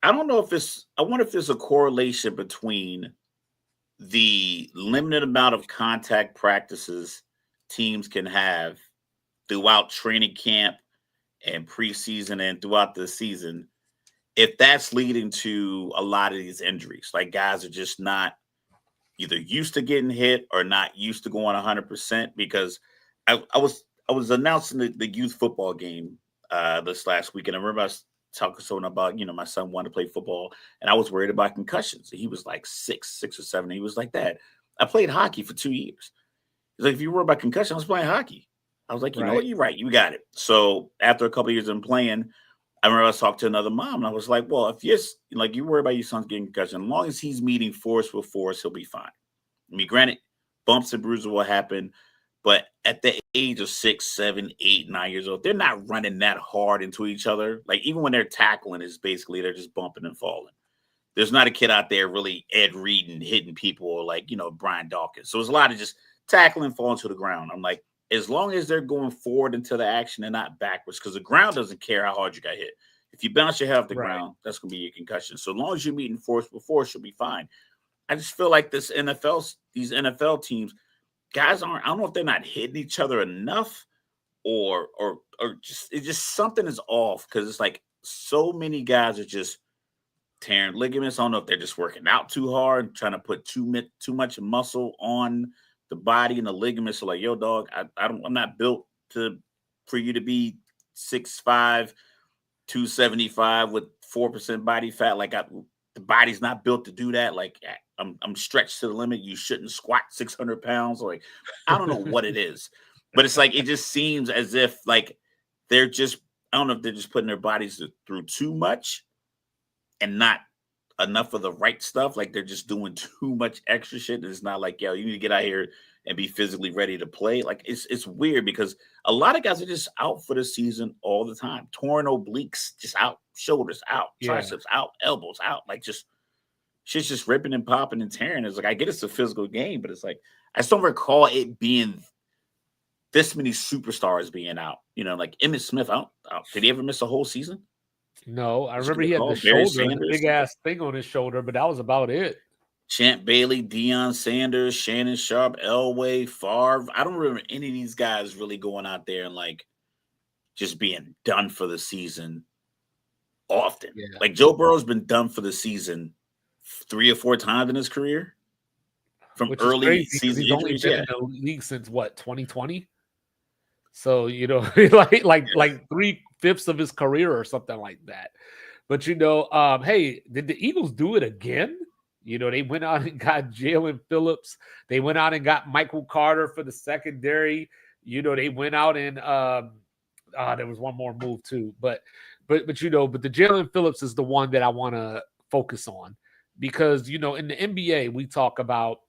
I wonder if there's a correlation between the limited amount of contact practices teams can have throughout training camp and preseason and throughout the season, if that's leading to a lot of these injuries. Like guys are just not either used to getting hit or not used to going 100%. Because I was announcing the youth football game this last week, and I remember I was talking to someone about, my son wanted to play football, and I was worried about concussions. He was like 6 or 7. He was like, Dad, I played hockey for 2 years. He's like, if you worry about concussion, I was playing hockey. I was like, you know what? Right. You're right. You got it. So after a couple of years in playing, I remember I was talking to another mom, and I was like, well, if you worry about your son's getting concussion, as long as he's meeting force with force, he'll be fine. I mean, granted, bumps and bruises will happen, but at the age of 6, 7, 8, 9 years old, they're not running that hard into each other. Like, even when they're tackling, it's basically they're just bumping and falling. There's not a kid out there really Ed Reed and hitting people or Brian Dawkins. So it's a lot of just tackling, falling to the ground. I'm like, as long as they're going forward into the action and not backwards, because the ground doesn't care how hard you got hit. If you bounce your head off the ground, that's going to be your concussion. So as long as you're meeting force with force, you'll be fine. I just feel like these NFL teams, guys I don't know if they're not hitting each other enough or just something is off, because it's like so many guys are just tearing ligaments. I don't know if they're just working out too hard, trying to put too much muscle on the body, and the ligaments are like, yo, dog, I'm not built for you to be 6'5", 275 with 4% body fat. Like, the body's not built to do that. Like, I'm stretched to the limit. You shouldn't squat 600 pounds. Like, I don't know what it is, but it's like, it just seems as if like I don't know if they're just putting their bodies through too much and not enough of the right stuff. Like, they're just doing too much extra shit. It's not like, yo, you need to get out here and be physically ready to play. Like, it's weird, because a lot of guys are just out for the season all the time. Torn obliques, just out, shoulders out, triceps out, elbows out. Like, shit's just ripping and popping and tearing. It's like, I get it's a physical game, but it's like, I just don't recall it being this many superstars being out. Like Emmitt Smith out. Did he ever miss a whole season? No, I remember he had the shoulder, the big ass thing on his shoulder, but that was about it. Champ Bailey, Deion Sanders, Shannon Sharp, Elway, Favre. I don't remember any of these guys really going out there and like just being done for the season often. Yeah. Like, Joe Burrow's been done for the season 3 or 4 times in his career from early season he's injuries. Only been in the league since 2020. So, like 3/5 of his career or something like that. But hey, did the Eagles do it again? They went out and got Jalen Phillips. They went out and got Michael Carter for the secondary. They went out and there was one more move too. But the Jalen Phillips is the one that I want to focus on, because in the NBA we talk about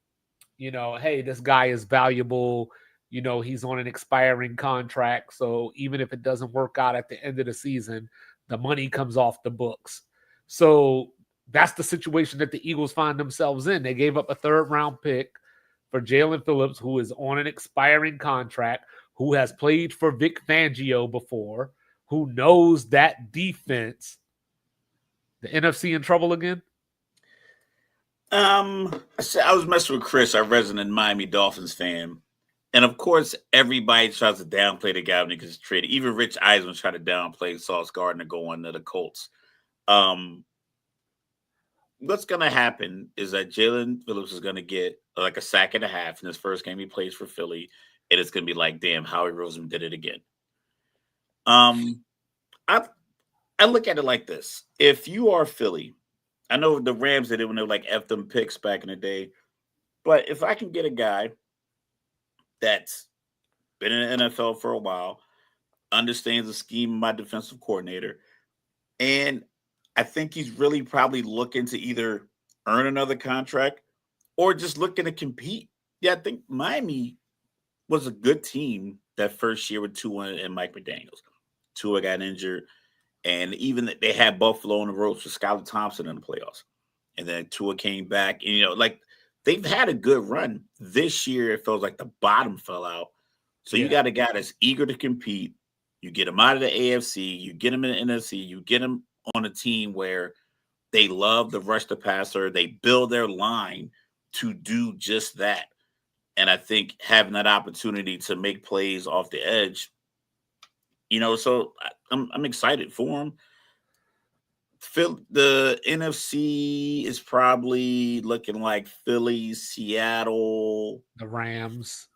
hey, this guy is valuable. He's on an expiring contract, so even if it doesn't work out at the end of the season, the money comes off the books. So that's the situation that the Eagles find themselves in. They gave up a 3rd-round pick for Jalen Phillips, who is on an expiring contract, who has played for Vic Fangio before, who knows that defense. The NFC in trouble again? I was messing with Chris, our resident Miami Dolphins fan. And of course, everybody tries to downplay the guy when he gets traded. Even Rich Eisman tried to downplay Sauce Gardner going to the Colts. What's going to happen is that Jalen Phillips is going to get like a sack and a half in his first game he plays for Philly. And it's going to be like, damn, Howie Roseman did it again. I look at it like this. If you are Philly, I know the Rams did it when they were like F them picks back in the day. But if I can get a guy that's been in the NFL for a while, understands the scheme of my defensive coordinator, and I think he's really probably looking to either earn another contract or just looking to compete. Yeah, I think Miami was a good team that first year with Tua and Mike McDaniels. Tua got injured, and even they had Buffalo on the ropes with Skylar Thompson in the playoffs. And then Tua came back, and they've had a good run. This year, it feels like the bottom fell out. So you got a guy that's eager to compete. You get him out of the AFC. You get him in the NFC. You get him on a team where they love to rush the passer. They build their line to do just that. And I think having that opportunity to make plays off the edge, so I'm excited for him. The NFC is probably looking like Philly, Seattle, the Rams,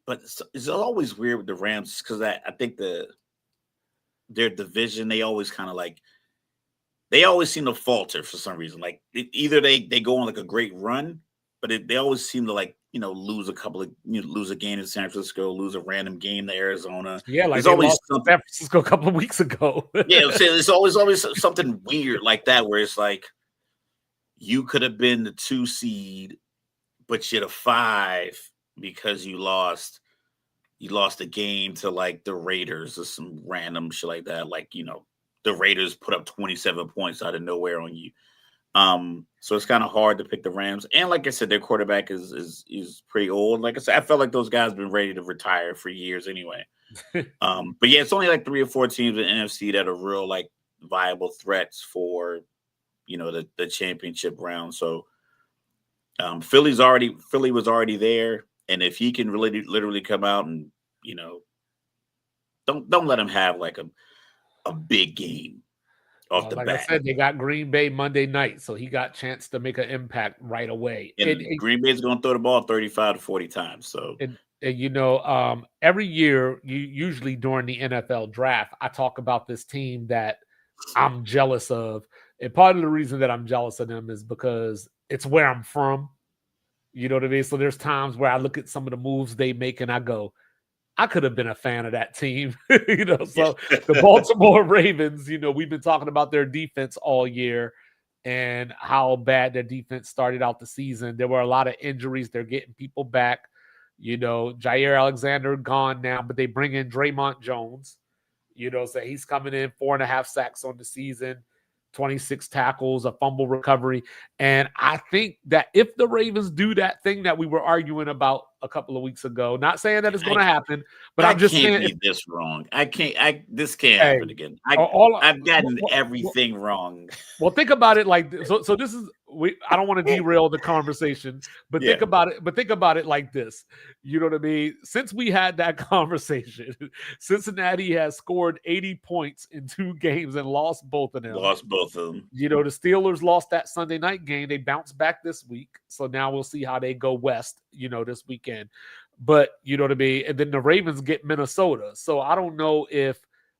but it's always weird with the Rams because I think their division, they always kind of they always seem to falter for some reason. Like either they go on like a great run, but they always seem to lose lose a game to San Francisco, lose a random game to Arizona. Yeah, like there's they always lost to something. San Francisco a couple of weeks ago. Yeah, I'm saying there's always something weird like that where it's like you could have been the 2 seed, but you're the 5 because you lost a game to like the Raiders or some random shit like that. Like, the Raiders put up 27 points out of nowhere on you. So it's kind of hard to pick the Rams. And like I said, their quarterback is pretty old. Like I said, I felt like those guys have been ready to retire for years anyway. But yeah, it's only like 3 or 4 teams in the NFC that are real like viable threats for the championship round. So Philly was already there, and if he can really literally come out and don't let him have like a big game off the Like bat. I said, they got Green Bay Monday night, so he got a chance to make an impact right away. And Green Bay's going to throw the ball 35 to 40 times. So And every year, usually during the NFL draft, I talk about this team that I'm jealous of. And part of the reason that I'm jealous of them is because it's where I'm from. You know what I mean? So there's times where I look at some of the moves they make and I go, I could have been a fan of that team. So the Baltimore Ravens, we've been talking about their defense all year and how bad their defense started out the season. There were a lot of injuries. They're getting people back. Jair Alexander gone now, but they bring in Draymond Jones. So he's coming in 4.5 sacks on the season, 26 tackles, a fumble recovery. And I think that if the Ravens do that thing that we were arguing about a couple of weeks ago, not saying that it's going to happen, but I'm just saying be this wrong. This can't happen again. I've gotten everything wrong. Well, think about it like this. So this is I don't want to derail the conversation, but think about it like this. You know what I mean? Since we had that conversation, Cincinnati has scored 80 points in 2 games and lost both of them. The Steelers lost that Sunday night game. They bounced back this week. So now we'll see how they go west, this weekend. But you know what I mean? And then the Ravens get Minnesota. So I don't know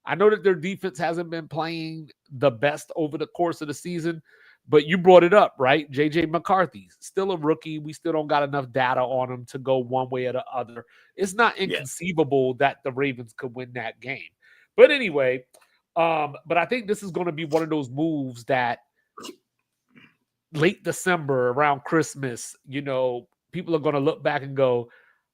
I know that their defense hasn't been playing the best over the course of the season, but you brought it up, right? J.J. McCarthy's still a rookie. We still don't got enough data on him to go one way or the other. It's not inconceivable that the Ravens could win that game. But anyway, but I think this is going to be one of those moves that late December, around Christmas, people are going to look back and go,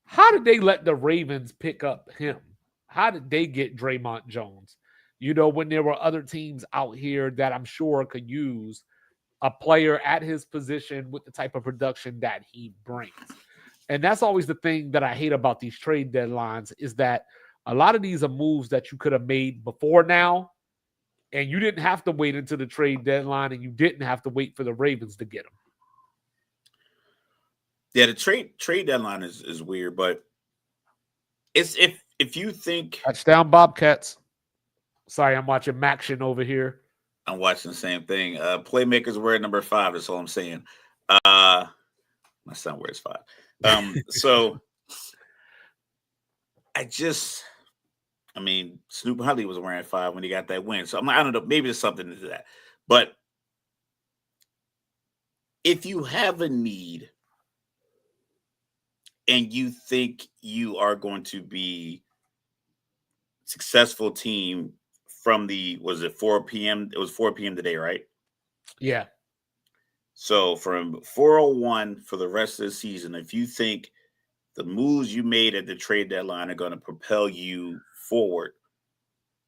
how did they let the Ravens pick up him? How did they get Draymond Jones? When there were other teams out here that I'm sure could use a player at his position with the type of production that he brings. And that's always the thing that I hate about these trade deadlines is that a lot of these are moves that you could have made before now, and you didn't have to wait until the trade deadline, and you didn't have to wait for the Ravens to get them. Yeah, the trade deadline is weird, but it's if you think touchdown Bobcats. Sorry, I'm watching Maction over here. I'm watching the same thing. Playmakers wear number 5. That's all I'm saying. My son wears 5. So Snoop Huntley was wearing 5 when he got that win. So I don't know. Maybe there's something to that. But if you have a need and you think you are going to be a successful team from was it 4 p.m.? It was 4 p.m. today, right? Yeah. So from 4:01 for the rest of the season, if you think the moves you made at the trade deadline are going to propel you forward,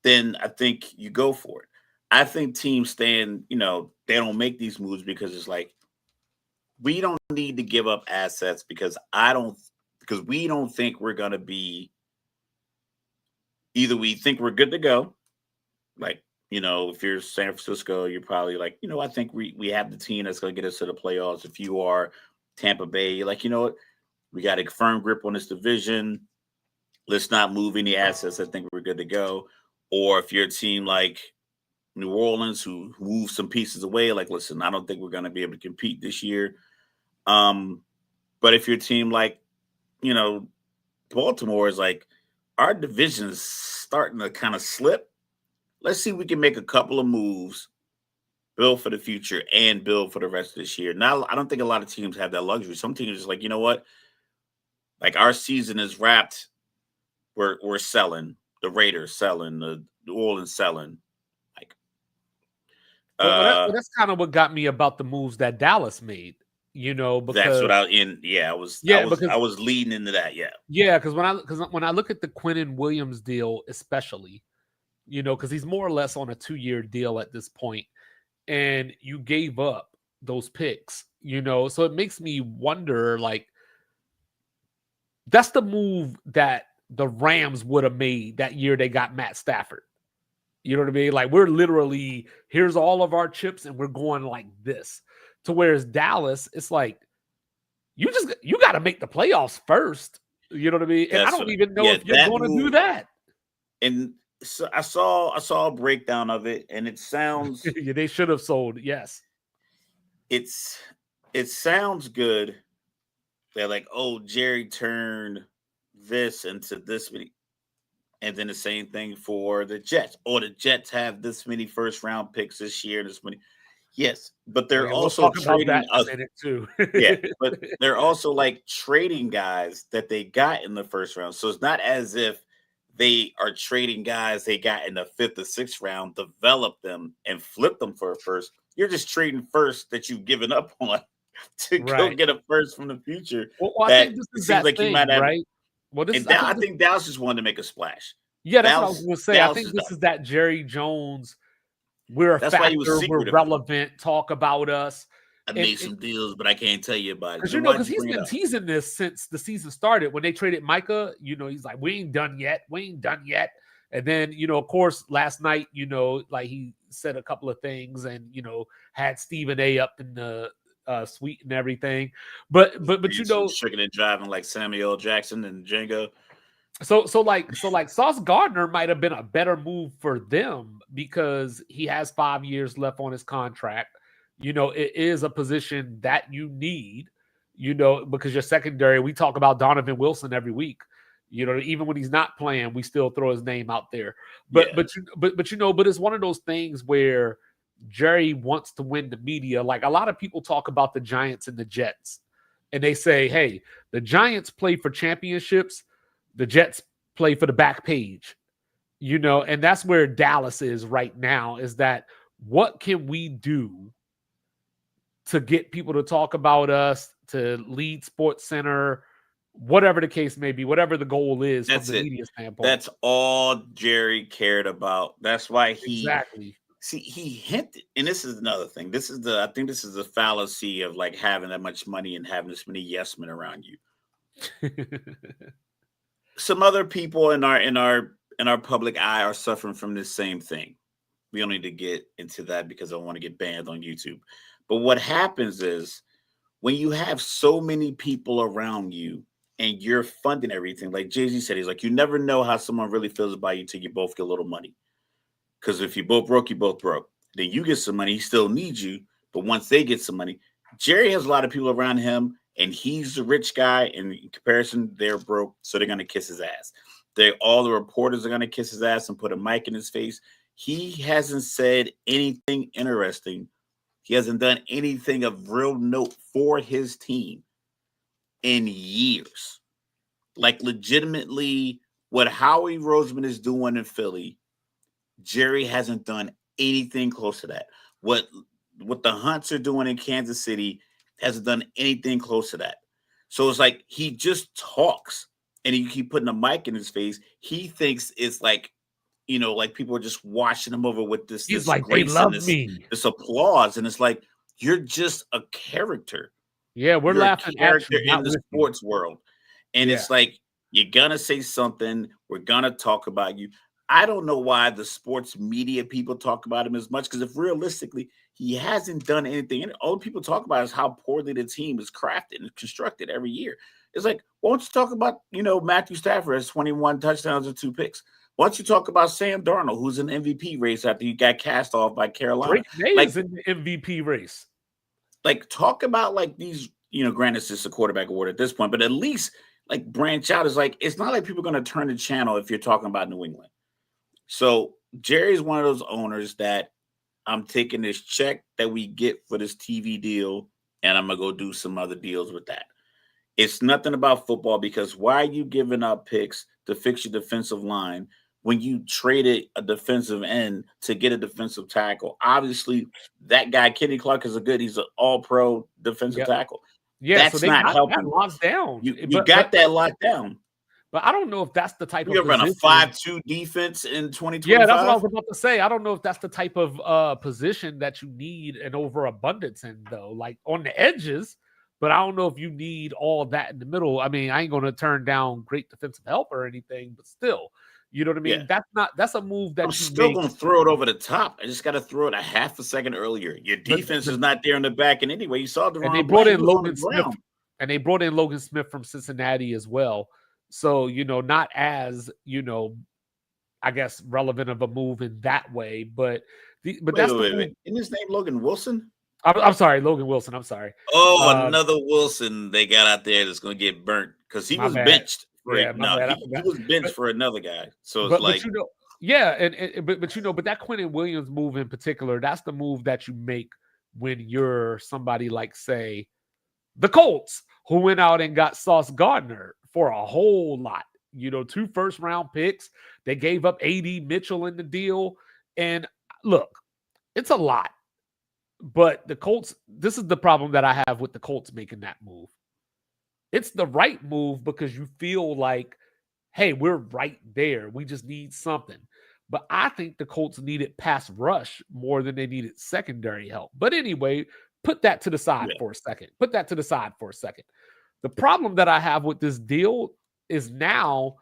then I think you go for it. I think teams they don't make these moves because it's like, we don't need to give up assets because we don't think we're going to be, either we think we're good to go. Like, if you're San Francisco, you're probably like, I think we have the team that's going to get us to the playoffs. If you are Tampa Bay, you're like, what? We got a firm grip on this division. Let's not move any assets. I think we're good to go. Or if you're a team like New Orleans who moves some pieces away, like, listen, I don't think we're going to be able to compete this year. But if you're a team like, Baltimore is like, our division is starting to kind of slip. Let's see if we can make a couple of moves, build for the future, and build for the rest of this year. Now, I don't think a lot of teams have that luxury. Some teams are just like, you know what? Like our season is wrapped. We're selling the Raiders, selling the New Orleans, selling. Like, That's kind of what got me about the moves that Dallas made. that's what Because I was leading into that. because when I look at the Quinnen Williams deal, especially, because he's more or less on a 2-year deal at this point, and you gave up those picks, so it makes me wonder, like, that's the move that the Rams would have made that year they got Matt Stafford. You know what I mean? Like, we're literally, here's all of our chips and we're going like this. To whereas Dallas, it's like, you got to make the playoffs first. You know what I mean? And I don't even know if you're going to do that. And so I saw a breakdown of it, and it sounds yeah, they should have sold. Yes, it sounds good. They're like, oh, Jerry turned this into this many, and then the same thing for the Jets. Or the Jets have this many first round picks this year, this many. Yes, but they're also trading it too. yeah, but they're also like trading guys that they got in the first round. So it's not as if they are trading guys they got in the 5th or 6th round, develop them and flip them for a first. You're just trading first that you've given up on to go get a first from the future. Well, I think this is that like thing, you might have, right? Well, I think Dallas just wanted to make a splash. Yeah, that's what I was going to say. I think this is that Jerry Jones. We're a factor. We're relevant. Talk about us. I made some deals, but I can't tell you about it. Because he's been teasing this since the season started. When they traded Micah, he's like, we ain't done yet. And then, of course, last night, like he said a couple of things and, had Stephen A up in the suite and everything. But shaking and driving like Samuel Jackson and Django. So Sauce Gardner might have been a better move for them because he has 5 years left on his contract. It is a position that you need, because your secondary, we talk about Donovan Wilson every week. Even when he's not playing, we still throw his name out there. But it's one of those things where Jerry wants to win the media. Like, a lot of people talk about the Giants and the Jets, and they say, hey, the Giants play for championships. The Jets play for the back page, and that's where Dallas is right now, is that what can we do to get people to talk about us, to lead Sports Center, whatever the case may be, whatever the goal is from the media standpoint. That's all Jerry cared about. That's why he hinted, and this is another thing. I think this is the fallacy of like having that much money and having this many yes men around you. Some other people in our public eye are suffering from this same thing. We don't need to get into that because I don't want to get banned on YouTube. But what happens is when you have so many people around you and you're funding everything, like Jay-Z said, he's like, you never know how someone really feels about you till you both get a little money. Because if you both broke, you both broke. Then you get some money, he still needs you. But once they get some money, Jerry has a lot of people around him, and he's a rich guy. And in comparison, they're broke, so they're going to kiss his ass. All the reporters are going to kiss his ass and put a mic in his face. He hasn't said anything interesting. He hasn't done anything of real note for his team in years. Like, legitimately, what Howie Roseman is doing in Philly, Jerry hasn't done anything close to that. What the Hunts are doing in Kansas City hasn't done anything close to that. So it's like he just talks and you keep putting a mic in his face. He thinks it's like, like people are just watching him over with this. He's like, they love me. This applause. And it's like, you're just a character. Yeah, we're laughing at you, in the sports world. And it's like, you're going to say something. We're going to talk about you. I don't know why the sports media people talk about him as much, because if realistically, he hasn't done anything. And all people talk about is how poorly the team is crafted and constructed every year. It's like, why don't you talk about, Matthew Stafford has 21 touchdowns and 2 picks? Why don't you talk about Sam Darnold, who's in the MVP race after he got cast off by Carolina? Drake May is in the MVP race. Like, talk about like these, granted it's just a quarterback award at this point, but at least like branch out. Is like, it's not like people are going to turn the channel if you're talking about New England. So Jerry's one of those owners that I'm taking this check that we get for this TV deal, and I'm going to go do some other deals with that. It's nothing about football because why are you giving up picks to fix your defensive line when you traded a defensive end to get a defensive tackle? Obviously, that guy, Kenny Clark, he's an all-pro defensive Yep. tackle. Yeah, so That's they not got that helping. locked down. You got that locked down. But I don't know if that's the type We're of going to position. run a 5-2 defense in 2025. Yeah, that's what I was about to say. I don't know if that's the type of position that you need an overabundance in, though. Like on the edges, but I don't know if you need all of that in the middle. I mean, I ain't going to turn down great defensive help or anything, but still, you know what I mean? Yeah. That's a move that I'm you still make. going to throw it over the top. I just got to throw it a half a second earlier. Your defense is not there in the back end anyway. You saw And they DeRon brought Bland, in he was on the Logan Smith, ground. and they brought in Logan Smith from Cincinnati as well. So, not as, I guess relevant of a move in that way, but that's the move. Isn't his name Logan Wilson? I'm sorry, Logan Wilson. I'm sorry. Oh, another Wilson they got out there that's going to get burnt because he was benched. He was benched for another guy. So it's like, but that Quentin Williams move in particular, that's the move that you make when you're somebody like, say, the Colts, who went out and got Sauce Gardner for a whole lot. 2 first-round picks. They gave up A.D. Mitchell in the deal. And look, it's a lot. But the Colts, this is the problem that I have with the Colts making that move. It's the right move because you feel like, hey, we're right there. We just need something. But I think the Colts needed pass rush more than they needed secondary help. But anyway, put that to the side for a second. The problem that I have with this deal is now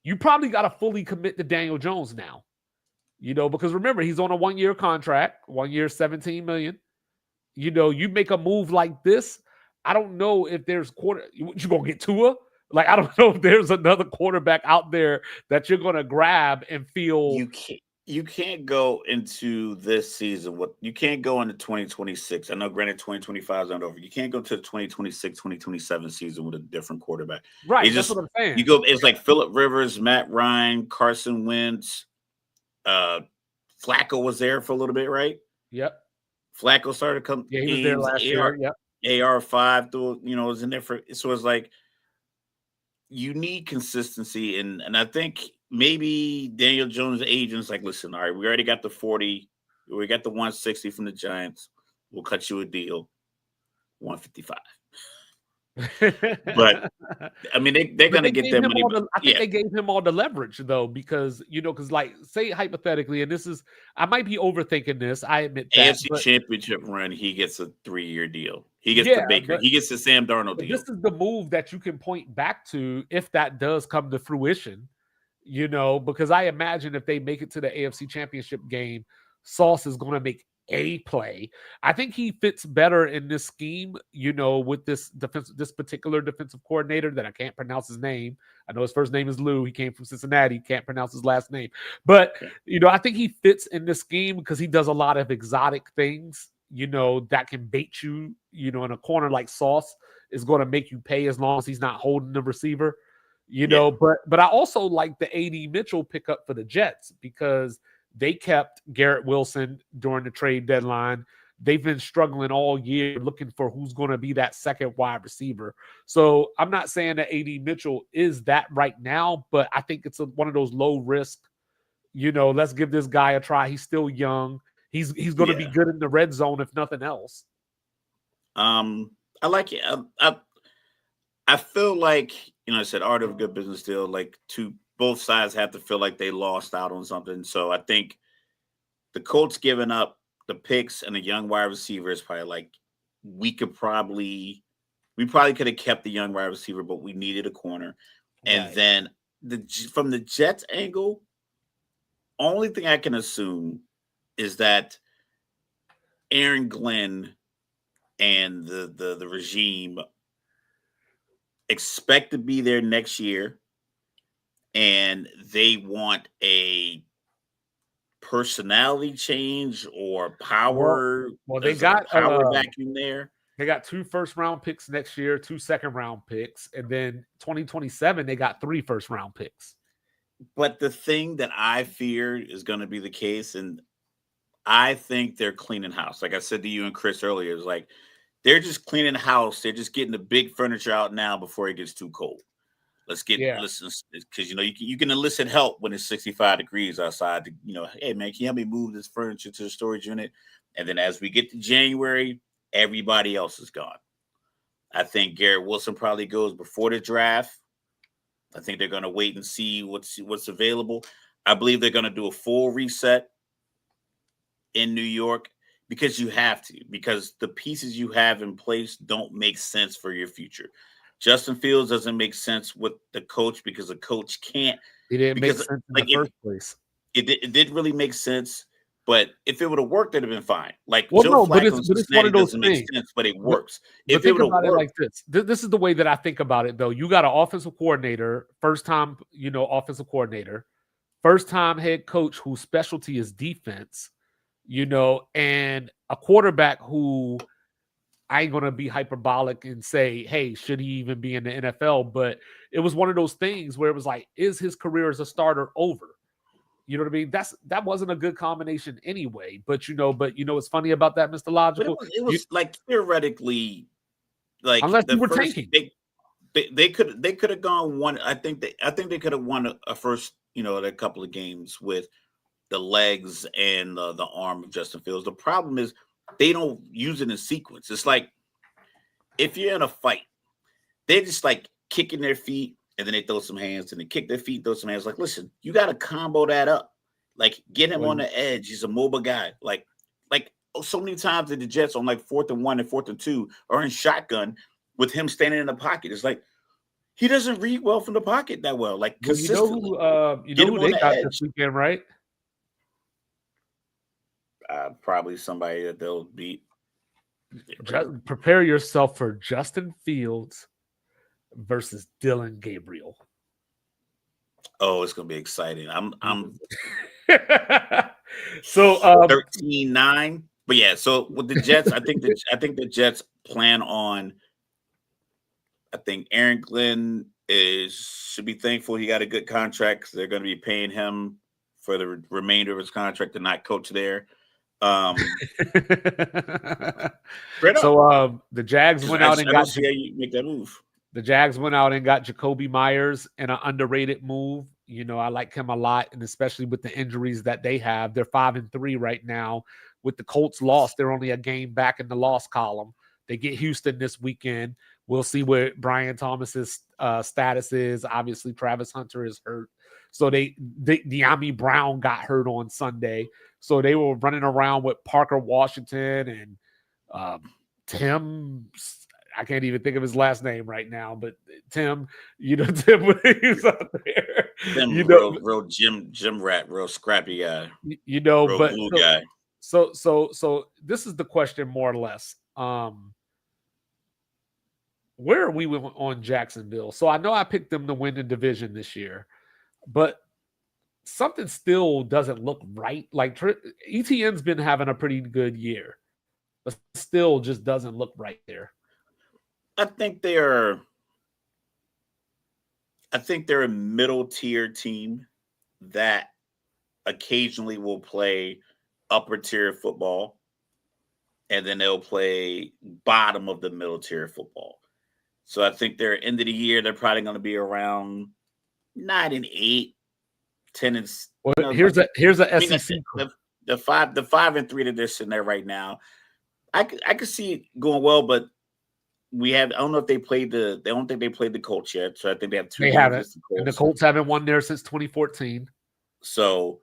you probably got to fully commit to Daniel Jones now. Because remember, he's on a 1-year contract, 1 year, $17 million. You make a move like this, I don't know if there's you going to get Tua? Like, I don't know if there's another quarterback out there that you're going to grab and feel. You can't go into this season. You can't go into 2026. I know, granted, 2025 is not over. You can't go to the 2026, 2027 season with a different quarterback. Right, that's what I'm saying. It's like Phillip Rivers, Matt Ryan, Carson Wentz. Flacco was there for a little bit, right? Yep. Flacco started to come. Yeah, he was there last year. Yep. AR5 was in there so it's like you need consistency, and I think maybe Daniel Jones' agent's like, listen, all right, we already got the 40, we got the 160 from the Giants. We'll cut you a deal, 155. But I mean, they're going to get their money. I think they gave him all the leverage though, because like, say hypothetically, and I might be overthinking this. I admit that. AFC Championship run, he gets a 3-year deal. He gets the Baker. He gets the Sam Darnold deal. This is the move that you can point back to if that does come to fruition. Because I imagine if they make it to the AFC Championship game, Sauce is going to make a play. I think he fits better in this scheme, with this particular defensive coordinator that I can't pronounce his name. I know his first name is Lou. He came from Cincinnati. Can't pronounce his last name. But, I think he fits in this scheme because he does a lot of exotic things, that can bait you, in a corner like Sauce is going to make you pay as long as he's not holding the receiver, but I also like the A.D. Mitchell pickup for the Jets because they kept Garrett Wilson during the trade deadline. They've been struggling all year looking for who's going to be that second wide receiver. So I'm not saying that A.D. Mitchell is that right now, but I think it's one of those low risk, let's give this guy a try. He's still young. He's going to be good in the red zone, if nothing else. I like it. I feel like, I said art of a good business deal, like both sides have to feel like they lost out on something. So I think the Colts giving up the picks and a young wide receiver is probably like, we probably could have kept the young wide receiver, but we needed a corner. Right. And then from the Jets angle, only thing I can assume is that Aaron Glenn and the regime expect to be there next year. And they want a personality change or power. Well, they got power vacuum there. They got 2 first-round picks next year, 2 second-round picks, and then 2027 they got 3 first-round picks. But the thing that I fear is going to be the case, and I think they're cleaning house. Like I said to you and Chris earlier, is like they're just cleaning the house. They're just getting the big furniture out now before it gets too cold. Let's get listen, because you can elicit help when it's 65 degrees outside. Hey man, can you help me move this furniture to the storage unit? And then as we get to January, everybody else is gone. I think Garrett Wilson probably goes before the draft. I think they're going to wait and see what's available. I believe they're going to do a full reset in New York because you have to, because the pieces you have in place don't make sense for your future. Justin Fields doesn't make sense with the coach because the coach can't. He didn't make sense in the first place. It didn't really make sense, but if it would have worked, it'd have been fine. Like Joe Flacco's it's one of those things. Make sense, but it works. But think about it like this. This is the way that I think about it, though. You got an offensive coordinator, first time, offensive coordinator, first time head coach whose specialty is defense, and a quarterback who I ain't going to be hyperbolic and say, hey, should he even be in the NFL? But it was one of those things where it was like, is his career as a starter over? You know what I mean? That wasn't a good combination anyway. But what's funny about that, Mr. Logical? It was like theoretically, like unless you were tanking, they could have gone one. I think they could have won a first, a couple of games with the legs and the arm of Justin Fields. The problem is they don't use it in sequence. It's like if you're in a fight, they're just like kicking their feet and then they throw some hands and they kick their feet, throw some hands. Like, listen, you got to combo that up. Like, get him on the edge. He's a mobile guy. Like so many times that the Jets on like 4th and 1 and 4th and 2 are in shotgun with him standing in the pocket. It's like he doesn't read well from the pocket that well. Like, consistently. Who they got this weekend, right? Probably somebody that they'll beat. Just prepare yourself for Justin Fields versus Dylan Gabriel. Oh, it's gonna be exciting. I'm so 13-9. But yeah, so with the Jets, I think the Jets plan on. I think Aaron Glenn should be thankful he got a good contract because they're going to be paying him for the remainder of his contract to not coach there. The Jags went out and got see how you make that move. The Jags went out and got Jacoby Myers in an underrated move. I like him a lot, and especially with the injuries that they have. They're 5-3 right now. With the Colts lost, they're only a game back in the loss column. They get Houston this weekend. We'll see where Brian Thomas's status is. Obviously, Travis Hunter is hurt. So De'Ami Brown got hurt on Sunday. So they were running around with Parker Washington and Tim. I can't even think of his last name right now, but Tim, Tim he's out there. Tim, real gym rat, real scrappy guy. Real but glue guy. So this is the question, more or less. Where are we on Jacksonville? So I know I picked them to win the division this year, but something still doesn't look right. Like ETN's been having a pretty good year, but still just doesn't look right there. I think they're a middle tier team that occasionally will play upper tier football, and then they'll play bottom of the middle tier football. So I think they're end of the year, they're probably going to be around 9-8, 10 and. Well, here's a SEC. The 5-3 that they're sitting there right now. I could see it going well, but I don't know if they played I don't think they played the Colts yet. So I think they have 2 games. They haven't. And the Colts haven't won there since 2014. So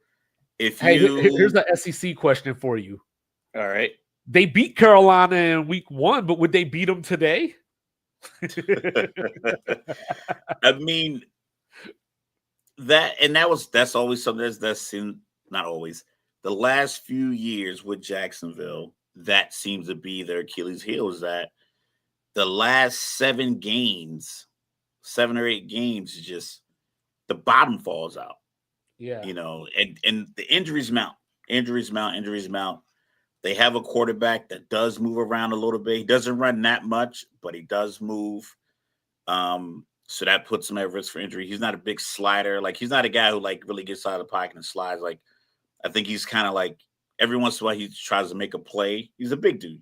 here's the SEC question for you. All right. They beat Carolina in week 1, but would they beat them today? I mean, that's always something that's not always. The last few years with Jacksonville, that seems to be their Achilles heel, is that the last 7 or 8 games, just the bottom falls out. Yeah. And the injuries mount. They have a quarterback that does move around a little bit. He doesn't run that much, but he does move. So that puts him at risk for injury. He's not a big slider. Like, he's not a guy who really gets out of the pocket and slides. Like, I think he's kind of like every once in a while he tries to make a play. He's a big dude,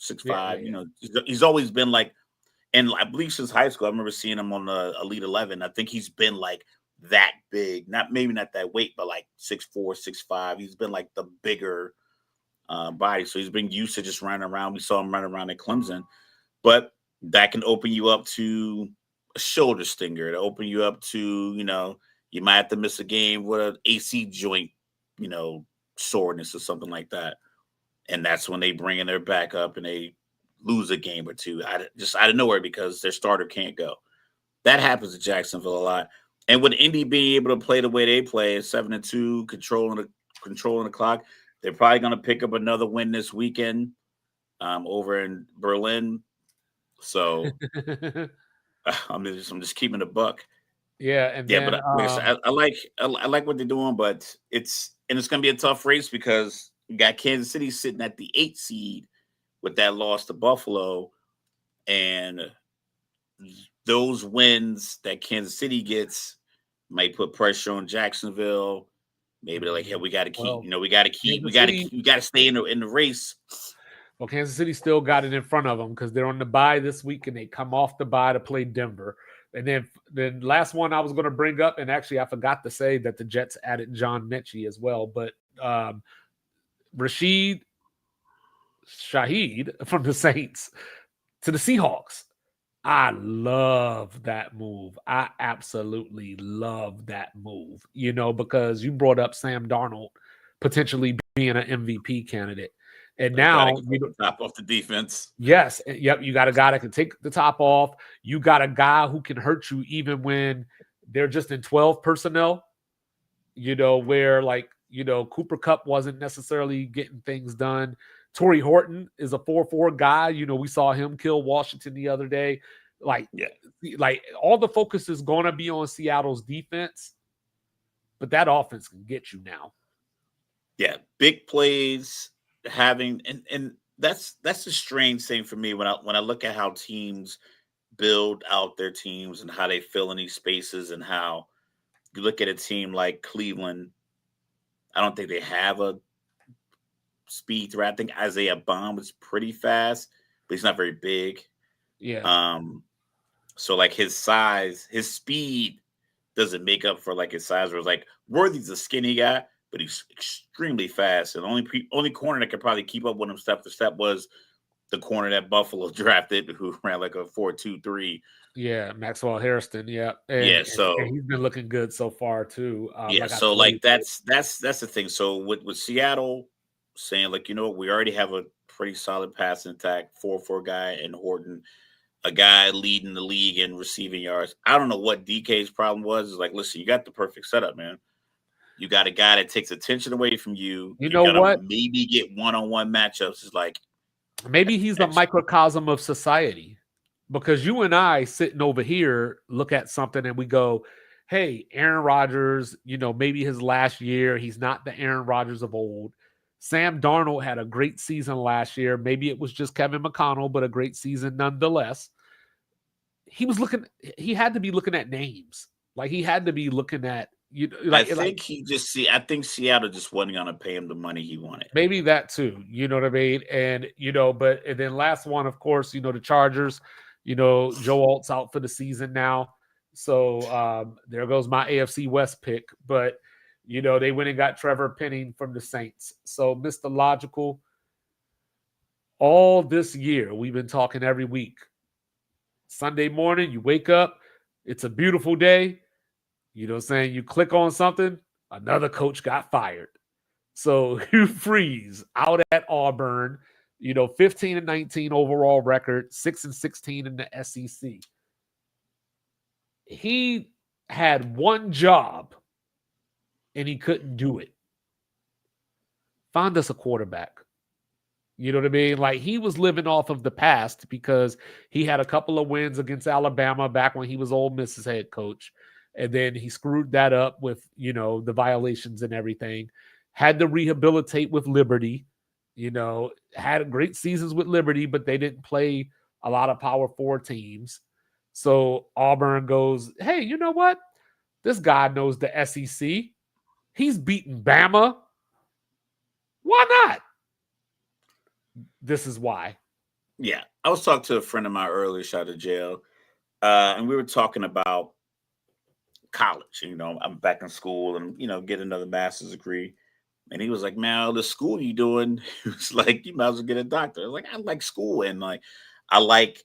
6'5". Yeah. He's always been like, and I believe since high school, I remember seeing him on the Elite 11. I think he's been like that big, maybe not that weight, but like 6'4", 6'5". He's been like the bigger body, so he's been used to just running around. We saw him run around at Clemson, but that can open you up to a shoulder stinger, to open you up to, you might have to miss a game with an AC joint, soreness or something like that. And that's when they bring in their backup and they lose a game or two just out of nowhere because their starter can't go. That happens to Jacksonville a lot. And with Indy being able to play the way they play, 7-2, controlling the clock, they're probably going to pick up another win this weekend over in Berlin. So I'm just keeping the buck. Yeah, and then but I like what they're doing, but it's going to be a tough race because you got Kansas City sitting at the 8th seed with that loss to Buffalo, and those wins that Kansas City gets might put pressure on Jacksonville. Maybe they're like, "Hey, we got to keep, we got to stay in the race." Well, Kansas City still got it in front of them because they're on the bye this week, and they come off the bye to play Denver. And then last one I was going to bring up, and actually I forgot to say that the Jets added John Mechie as well, but Rashid Shaheed from the Saints to the Seahawks. I love that move. I absolutely love that move, because you brought up Sam Darnold potentially being an MVP candidate. And now top off the defense. Yes. Yep. You got a guy that can take the top off. You got a guy who can hurt you even when they're just in 12 personnel, where Cooper Kupp wasn't necessarily getting things done. Torrey Horton is a 4-4 guy. We saw him kill Washington the other day. Like all the focus is going to be on Seattle's defense, but that offense can get you now. Yeah. Big plays having, and that's a strange thing for me when I look at how teams build out their teams and how they fill in these spaces, and how you look at a team like Cleveland. I don't think they have a speed threat. I think Isaiah Bond was pretty fast, but he's not very big. Yeah. So like his size, his speed doesn't make up for like his size. Where it's like Worthy's a skinny guy, but he's extremely fast. And the only corner that could probably keep up with him step to step was the corner that Buffalo drafted, who ran like a 4.23. Yeah, Maxwell Harrison. Yeah, and he's been looking good so far too. That's the thing. So with Seattle saying like, we already have a pretty solid passing attack, 4-4 guy, and Horton, a guy leading the league in receiving yards. I don't know what DK's problem was. It's like, listen, you got the perfect setup, man. You got a guy that takes attention away from you. You know what? Maybe get one-on-one matchups. It's like maybe he's a microcosm of society, because you and I sitting over here look at something and we go, "Hey, Aaron Rodgers, maybe his last year, he's not the Aaron Rodgers of old. Sam Darnold had a great season last year. Maybe it was just Kevin McConnell, but a great season nonetheless." He had to be looking at names. Like he had to be looking at, I think Seattle just wasn't going to pay him the money he wanted. Maybe that too. You know what I mean? And, and then last one, of course, the Chargers, Joe Alt's out for the season now. So there goes my AFC West pick. But, they went and got Trevor Penning from the Saints. So Mr. Logical, all this year, we've been talking every week. Sunday morning, you wake up, it's a beautiful day. You know what I'm saying? You click on something, another coach got fired. So Hugh Freeze out at Auburn, 15-19 overall record, 6-16 in the SEC. He had one job and he couldn't do it. Find us a quarterback. You know what I mean? Like he was living off of the past because he had a couple of wins against Alabama back when he was Ole Miss's head coach. And then he screwed that up with, the violations and everything. Had to rehabilitate with Liberty, had great seasons with Liberty, but they didn't play a lot of Power 4 teams. So Auburn goes, hey, you know what? This guy knows the SEC. He's beaten Bama. Why not? This is why. Yeah, I was talking to a friend of mine earlier, shot out of jail, and we were talking about college. I'm back in school and get another master's degree. And he was like, "Man, the school you doing?" He was like, "You might as well get a doctor." I was like, "I like school, and like, I like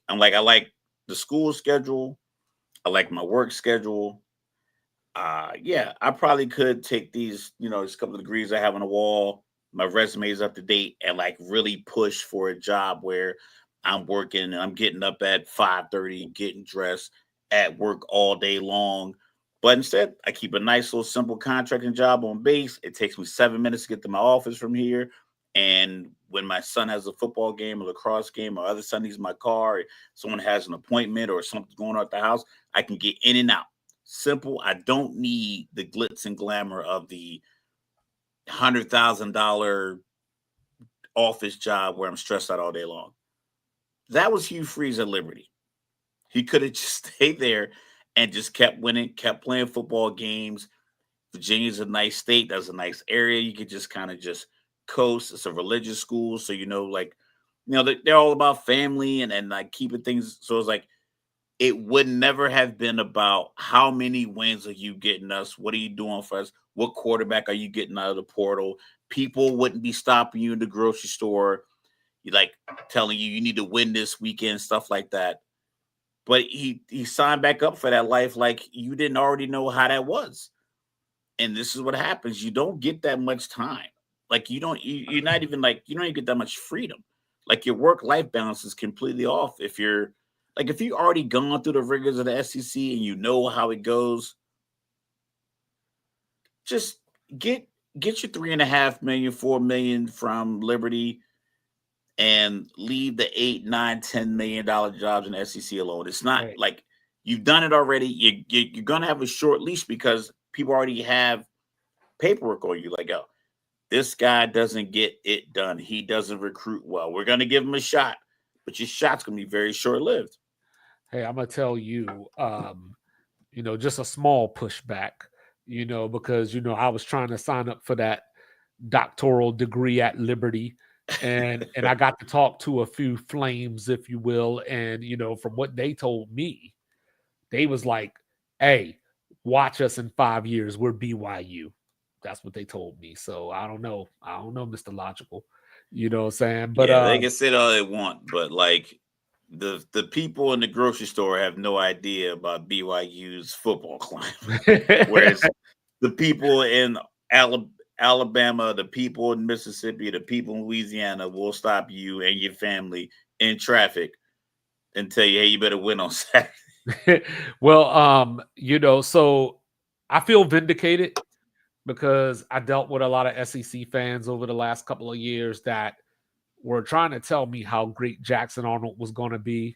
the school schedule. I like my work schedule. Yeah, I probably could take these couple of degrees I have on the wall. My resume is up to date, and like really push for a job where I'm working and I'm getting up at 5:30, getting dressed at work all day long. But instead, I keep a nice little simple contracting job on base. It takes me 7 minutes to get to my office from here. And when my son has a football game, a lacrosse game, or other son needs my car, or someone has an appointment or something's going on at the house, I can get in and out. Simple. I don't need the glitz and glamour of the $100,000 office job where I'm stressed out all day long. That was Hugh Freeze at Liberty. He could have just stayed there and just kept winning, kept playing football games. Virginia's a nice state. That's a nice area. You could just kind of just coast. It's a religious school. So, they're all about family and like keeping things. So it's like, it would never have been about how many wins are you getting us? What are you doing for us? What quarterback are you getting out of the portal? People wouldn't be stopping you in the grocery store, you like telling you need to win this weekend, stuff like that. But he signed back up for that life like you didn't already know how that was. And this is what happens. You don't get that much time. Like you're not even like you don't even get that much freedom. Like your work life balance is completely off if you already gone through the rigors of the SEC and you know how it goes, just get get your 3.5 million, 4 million from Liberty and leave the 8, 9, $10 million jobs in the SEC alone. It's not Hey, like you've done it already. You're gonna have a short leash because people already have paperwork on you. Like, oh, this guy doesn't get it done. He doesn't recruit well. We're gonna give him a shot, but your shot's gonna be very short lived. hey, I'm gonna tell you, just a small pushback, because I was trying to sign up for that doctoral degree at Liberty, and I got to talk to a few flames, if you will, and from what they told me, they was like, "Hey, watch us in 5 years. We're BYU." That's what they told me. So I don't know, Mr. Logical. You know what I'm saying? But Yeah, they can say all they want, but like the people in the grocery store have no idea about BYU's football climate. Whereas the people in Alabama, the people in Mississippi, the people in Louisiana will stop you and your family in traffic and tell you, "Hey, you better win on Saturday." well, so I feel vindicated because I dealt with a lot of SEC fans over the last couple of years that were trying to tell me how great Jackson Arnold was going to be.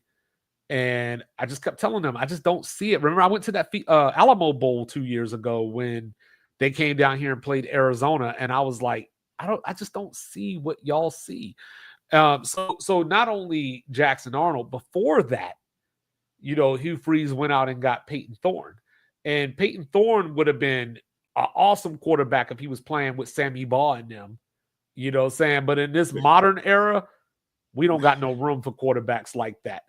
And I just kept telling them, I just don't see it. Remember, I went to that Alamo Bowl 2 years ago when they came down here and played Arizona, and I was like, I just don't see what y'all see. So not only Jackson Arnold, before that, Hugh Freeze went out and got Peyton Thorne, and Peyton Thorne would have been an awesome quarterback if he was playing with Sammy Baugh and them. You know what I'm saying? But in this modern era, we don't got no room for quarterbacks like that.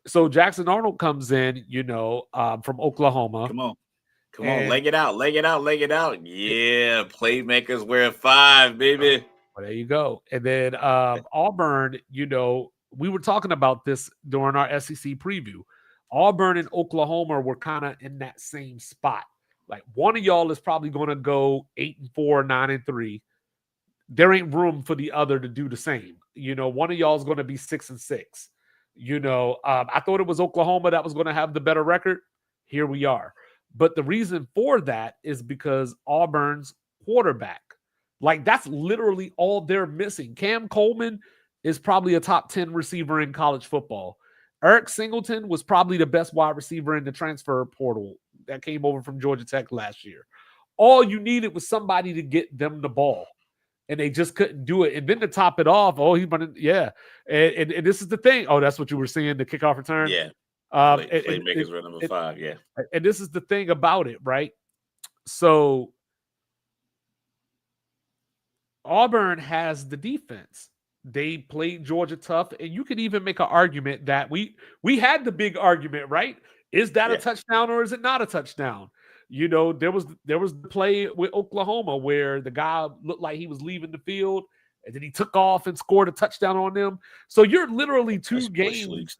So Jackson Arnold comes in, from Oklahoma. Come on. Come on, And leg it out, leg it out, leg it out. Yeah, playmakers wear 5, baby. well, there you go. And then Auburn, we were talking about this during our SEC preview. Auburn and Oklahoma were kind of in that same spot. Like one of y'all is probably going to go 8-4, 9-3. There ain't room for the other to do the same. One of y'all is going to be 6-6. I thought it was Oklahoma that was going to have the better record. Here we are. But the reason for that is because Auburn's quarterback, like that's literally all they're missing. Cam Coleman is probably a top 10 receiver in college football. Eric Singleton was probably the best wide receiver in the transfer portal that came over from Georgia Tech last year. All you needed was somebody to get them the ball, and they just couldn't do it. And then to top it off, he's running, yeah. And this is the thing. Oh, that's what you were seeing, the kickoff return. Yeah. And Playmakers were number 5. Yeah. and this is the thing about it, right? So Auburn has the defense. They played Georgia tough, and you could even make an argument that we had the big argument, right? Is that a touchdown or is it not a touchdown? You know, there was the play with Oklahoma where the guy looked like he was leaving the field, and then he took off and scored a touchdown on them. So you're literally two games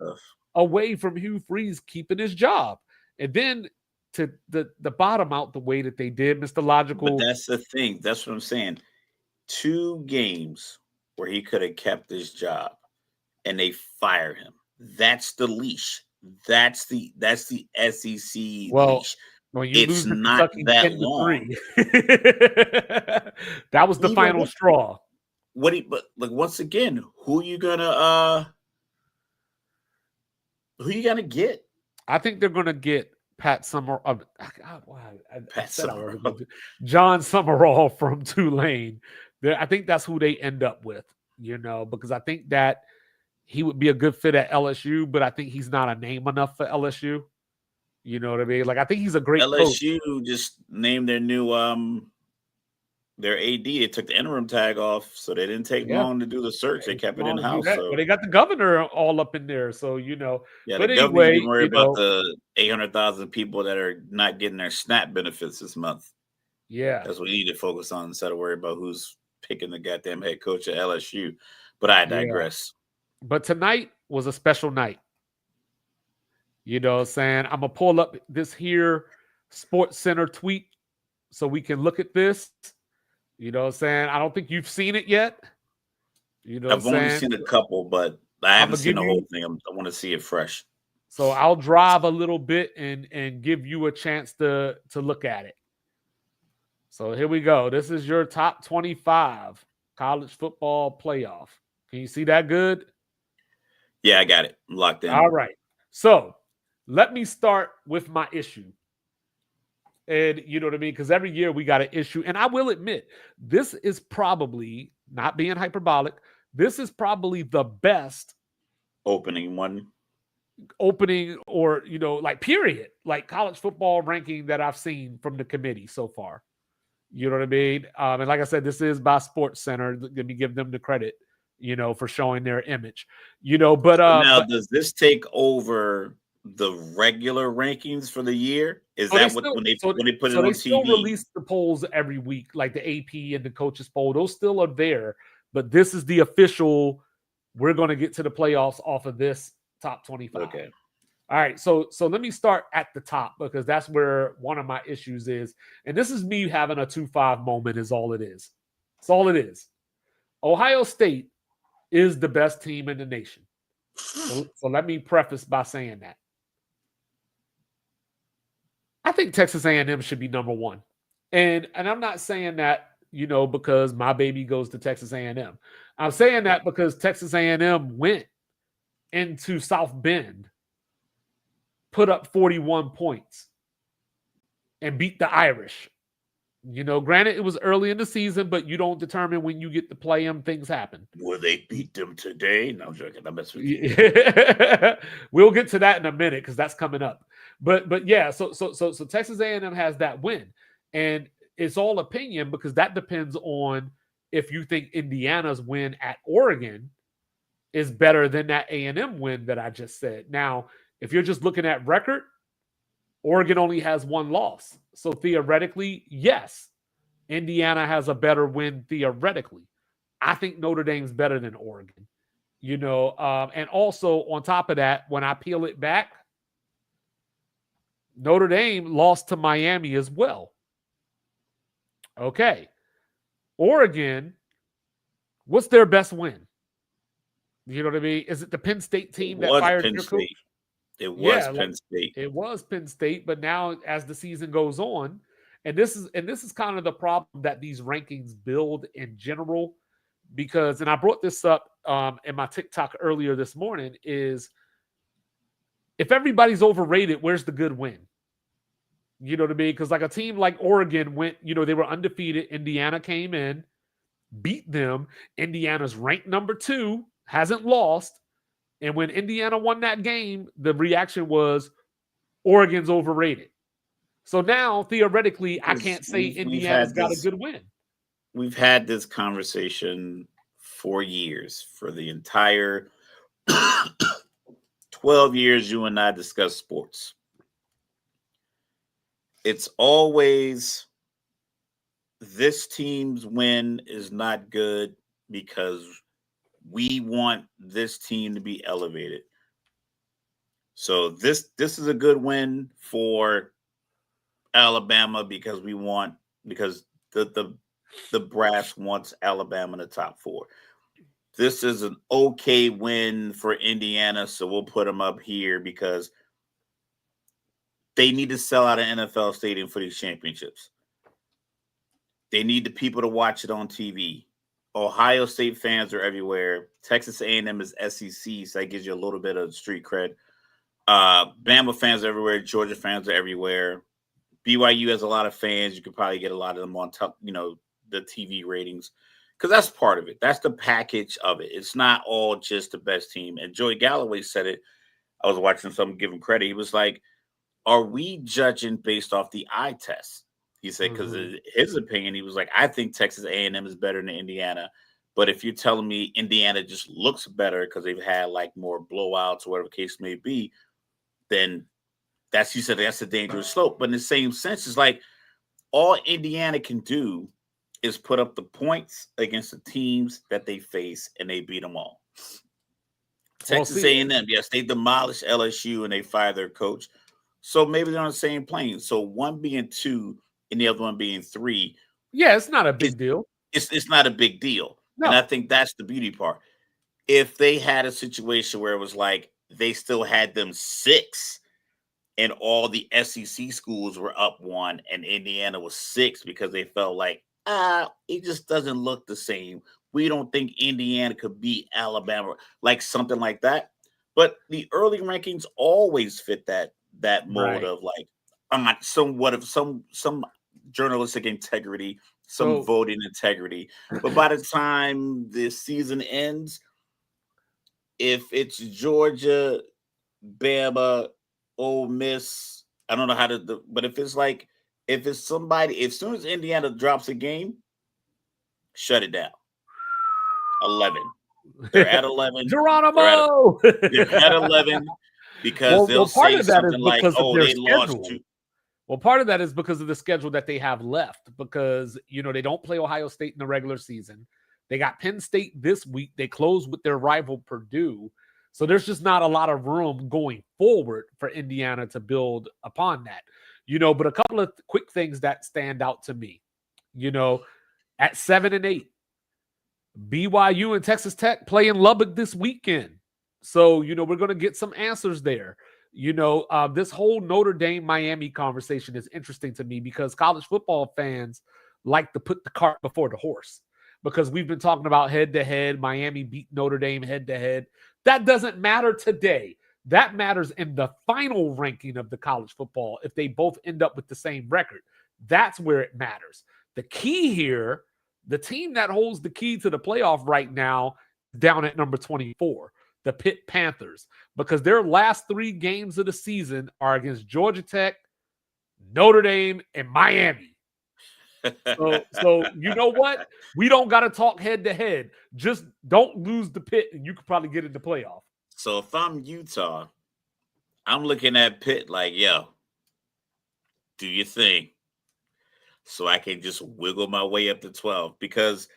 away from Hugh Freeze keeping his job, and then to the bottom out the way that they did, Mr. Logical. But that's the thing. That's what I'm saying. 2 games where he could have kept his job, and they fire him. That's the leash. That's the SEC leash. When you it's lose not that long. That was the final straw. But like once again, who you gonna get? I think they're gonna get Pat Summerall. John Summerall from Tulane. I think that's who they end up with, you know, because I think that he would be a good fit at LSU, but I think he's not a name enough for LSU. You know what I mean? Like, I think he's a great LSU coach. just named their new their AD. They took the interim tag off, so they didn't take long to do the search. They kept it in house. So. But they got the governor all up in there, so you know. Yeah, but the governor didn't worry about the 800,000 people that are not getting their SNAP benefits this month. Yeah, that's what we need to focus on instead of worry about who's picking the goddamn head coach at LSU. But I digress. Yeah. But tonight was a special night. You know what I'm saying? I'm going to pull up this here Sports Center tweet so we can look at this. You know what I'm saying? I don't think you've seen it yet. You know I've only seen a couple, but I haven't seen the whole thing. I want to see it fresh. So I'll drive a little bit and give you a chance to look at it. So here we go. This is your top 25 college football playoff. Can you see that good? Yeah, I got it. I'm locked in. All right. So let me start with my issue. And you know what I mean? Because every year we got an issue. And I will admit, this is probably, not being hyperbolic, this is probably the best opening or, you know, like period, like college football ranking that I've seen from the committee so far. You know what I mean? And like I said, this is by Sports Center. Let me give them the credit, you know, for showing their image, you know, but now does this take over the regular rankings for the year? Is that when they put it on TV? Still release the polls every week, like the AP and the coaches poll. Those still are there, but this is the official. We're going to get to the playoffs off of this top 25. Okay. All right. So let me start at the top because that's where one of my issues is. And this is me having a 2-5 moment is all it is. That's all it is. Ohio State is the best team in the nation. So let me preface by saying that. I think Texas A&M should be number 1. And I'm not saying that, you know, because my baby goes to Texas A&M. I'm saying that because Texas A&M went into South Bend, put up 41 points, and beat the Irish. You know, granted, it was early in the season, but you don't determine when you get to play them. Things happen. Will they beat them today? No, I'm joking. I'm messing with you. We'll get to that in a minute because that's coming up. But yeah, so Texas A&M has that win, and it's all opinion because that depends on if you think Indiana's win at Oregon is better than that A&M win that I just said. Now, if you're just looking at record, Oregon only has 1 loss. So theoretically, yes, Indiana has a better win theoretically. I think Notre Dame's better than Oregon. You know, and also on top of that, when I peel it back, Notre Dame lost to Miami as well. Okay. Oregon, what's their best win? You know what I mean? Is it the Penn State team that fired your coach? It was Penn State. It was Penn State, but now as the season goes on, and this is kind of the problem that these rankings build in general, because, and I brought this up in my TikTok earlier this morning, is if everybody's overrated, where's the good win? You know what I mean? Because like a team like Oregon went, you know, they were undefeated. Indiana came in, beat them. Indiana's ranked number 2, hasn't lost. And when Indiana won that game, the reaction was Oregon's overrated. So now, theoretically, I can't say Indiana's got a good win. We've had this conversation 4 years, for the entire 12 years you and I discuss sports, it's always this team's win is not good because we want this team to be elevated. So this is a good win for Alabama because the brass wants Alabama in the top 4. This is an okay win for Indiana, so we'll put them up here because they need to sell out an NFL stadium for these championships. They need the people to watch it on TV. Ohio State fans are everywhere. Texas A&M is SEC, so that gives you a little bit of street cred. Bama fans are everywhere. Georgia fans are everywhere. BYU has a lot of fans. You could probably get a lot of them on top, the TV ratings, because that's part of it. That's the package of it. It's not all just the best team. And Joey Galloway said it. I was watching someone give him credit. He was like, are we judging based off the eye test? He said, because his opinion, he was like, I think Texas A&M is better than Indiana. But if you're telling me Indiana just looks better because they've had like more blowouts or whatever the case may be, then that's a dangerous slope. But in the same sense, it's like all Indiana can do is put up the points against the teams that they face, and they beat them all. Texas A&M, yes, they demolished LSU and they fired their coach. So maybe they're on the same plane. So one being 2 and the other one being 3. Yeah, it's not a big deal. It's not a big deal. No. And I think that's the beauty part. If they had a situation where it was like they still had them 6 and all the SEC schools were up 1 and Indiana was 6 because they felt like, it just doesn't look the same. We don't think Indiana could beat Alabama, like something like that. But the early rankings always fit that mold of like some journalistic integrity, some voting integrity. But by the time the season ends, if it's Georgia, Bama, Ole Miss, I don't know how to, but if it's somebody, as soon as Indiana drops a game, shut it down. 11. They're at 11. Geronimo! They're at 11 because they'll say something like, they lost 2. Well, part of that is because of the schedule that they have left, because, they don't play Ohio State in the regular season. They got Penn State this week. They close with their rival Purdue. So there's just not a lot of room going forward for Indiana to build upon that. But a couple of quick things that stand out to me, at 7 and 8, BYU and Texas Tech play in Lubbock this weekend. So, we're going to get some answers there. This whole Notre Dame Miami conversation is interesting to me because college football fans like to put the cart before the horse, because we've been talking about head to head. Miami beat Notre Dame head to head. That doesn't matter today. That matters in the final ranking of the college football. If they both end up with the same record, that's where it matters. The key here, the team that holds the key to the playoff right now, down at number 24, the Pitt Panthers, because their last 3 games of the season are against Georgia Tech, Notre Dame, and Miami. So you know what? We don't got to talk head to head. Just don't lose the Pitt, and you could probably get in the playoff. So if I'm Utah, I'm looking at Pitt like, yo, do your thing, so I can just wiggle my way up to 12, because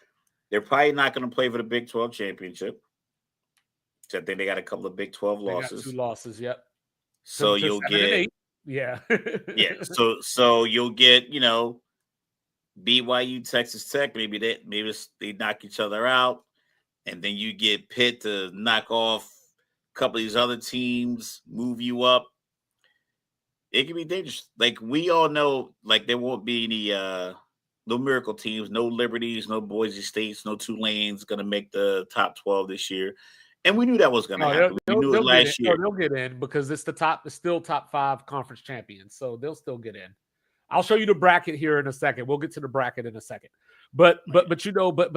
they're probably not going to play for the Big 12 championship. I think they got a couple of Big 12 losses. They got 2 losses, yep. So you'll get, yeah. So you'll get, BYU, Texas Tech. Maybe they knock each other out, and then you get Pitt to knock off a couple of these other teams, move you up. It can be dangerous. Like we all know, like there won't be any no miracle teams, no Liberties, no Boise States, no Tulane's going to make the top 12 this year. And we knew that was going to happen. We knew it last year. They'll get in because it's still top 5 conference champions. So they'll still get in. I'll show you the bracket here in a second. We'll get to the bracket in a second. But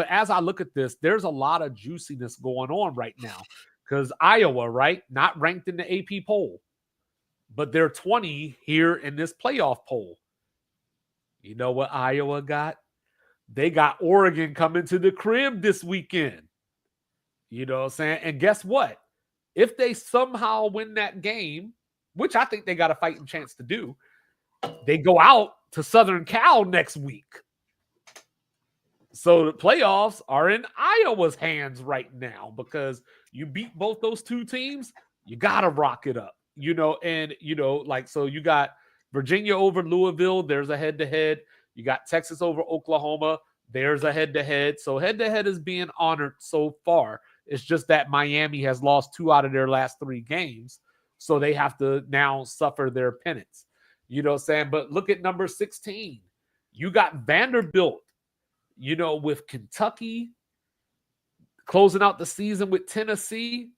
as I look at this, there's a lot of juiciness going on right now because Iowa, right, not ranked in the AP poll, but they're 20 here in this playoff poll. You know what Iowa got? They got Oregon coming to the crib this weekend. You know what I'm saying? And guess what? If they somehow win that game, which I think they got a fighting chance to do, they go out to Southern Cal next week. So the playoffs are in Iowa's hands right now because you beat both those two teams, you got to rock it up. And so you got Virginia over Louisville, there's a head-to-head. You got Texas over Oklahoma, there's a head-to-head. So head-to-head is being honored so far. It's just that Miami has lost 2 out of their last 3 games, so they have to now suffer their penance. You know what I'm saying? But look at number 16. You got Vanderbilt, with Kentucky closing out the season with Tennessee.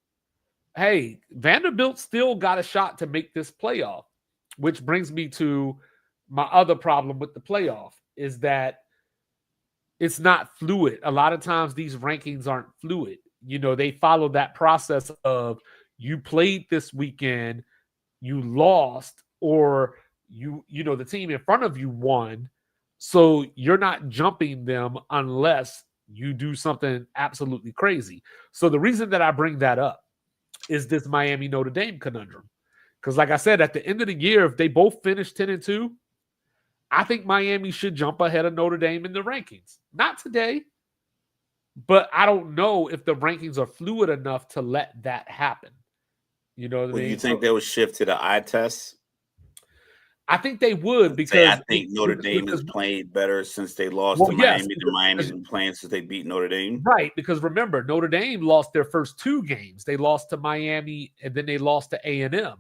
Hey, Vanderbilt still got a shot to make this playoff, which brings me to my other problem with the playoff is that it's not fluid. A lot of times these rankings aren't fluid. They follow that process of you played this weekend, you lost, or the team in front of you won. So you're not jumping them unless you do something absolutely crazy. So the reason that I bring that up is this Miami Notre Dame conundrum. Because like I said, at the end of the year, if they both finish 10-2, I think Miami should jump ahead of Notre Dame in the rankings. Not today, but I don't know if the rankings are fluid enough to let that happen. You know what I mean? You think they would shift to the eye test? I think they would because I think Notre Dame has played better since they lost to Miami. The Miami's been playing since they beat Notre Dame. Right, because remember, Notre Dame lost their first 2 games. They lost to Miami and then they lost to A&M.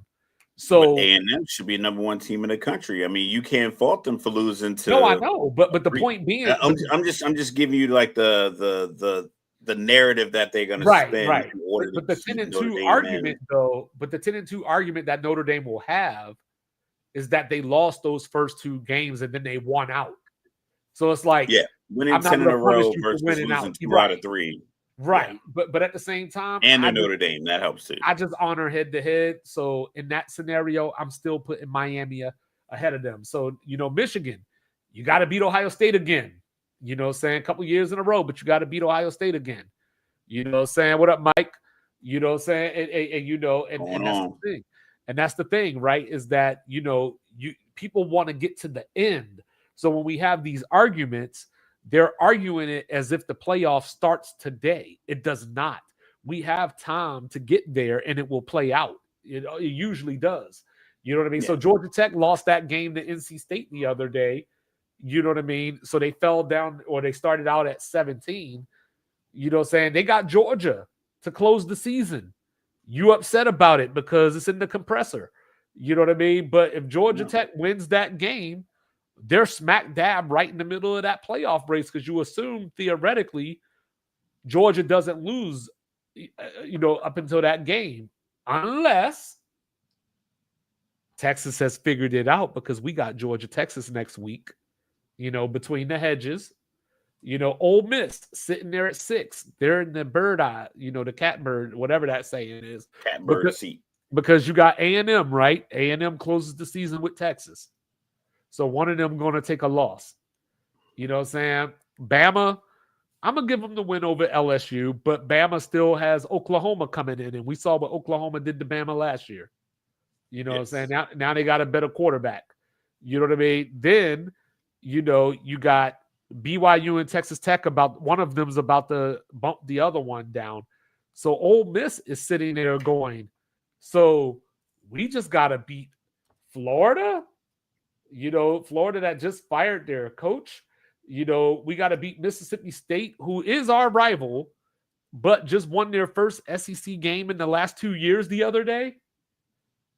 So A&M should be number 1 team in the country. I mean, you can't fault them for losing to. No, I know, but the point being, I'm just giving you like the narrative that they're going to spend. Right. But the 10-2 argument, though. But the 10-2 argument that Notre Dame will have is that they lost those first 2 games and then they won out. So it's like, winning 10 in a row versus losing 2 out of 3. Right. Yeah. But at the same time, and Notre Dame, that helps too. I just honor head to head. So in that scenario, I'm still putting Miami ahead of them. So, Michigan, you got to beat Ohio State again. A couple years in a row, but you got to beat Ohio State again. What up, Mike? And that's the thing. And that's the thing, right? Is that, people want to get to the end. So when we have these arguments, they're arguing it as if the playoff starts today. It does not. We have time to get there and it will play out. It usually does. You know what I mean? Yeah. So Georgia Tech lost that game to NC State the other day. You know what I mean? So they fell down, or they started out at 17. You know what I'm saying? They got Georgia to close the season. You upset about it because it's in the compressor. You know what I mean? But if Georgia Tech wins that game, they're smack dab right in the middle of that playoff race because you assume theoretically Georgia doesn't lose, up until that game, unless Texas has figured it out because we got Georgia, Texas next week, between the hedges. Ole Miss sitting there at 6. They're in the bird eye, the catbird, whatever that saying is. Catbird seat. Because you got A&M, right? A&M closes the season with Texas. So one of them going to take a loss. You know what I'm saying? Bama, I'm going to give them the win over LSU, but Bama still has Oklahoma coming in, and we saw what Oklahoma did to Bama last year. You know what I'm saying? Now they got a better quarterback. You know what I mean? Then, you got BYU and Texas Tech, about one of them's about to bump the other one down. So Ole Miss is sitting there going, so we just got to beat Florida? Florida that just fired their coach. We got to beat Mississippi State, who is our rival, but just won their first SEC game in the last 2 years the other day.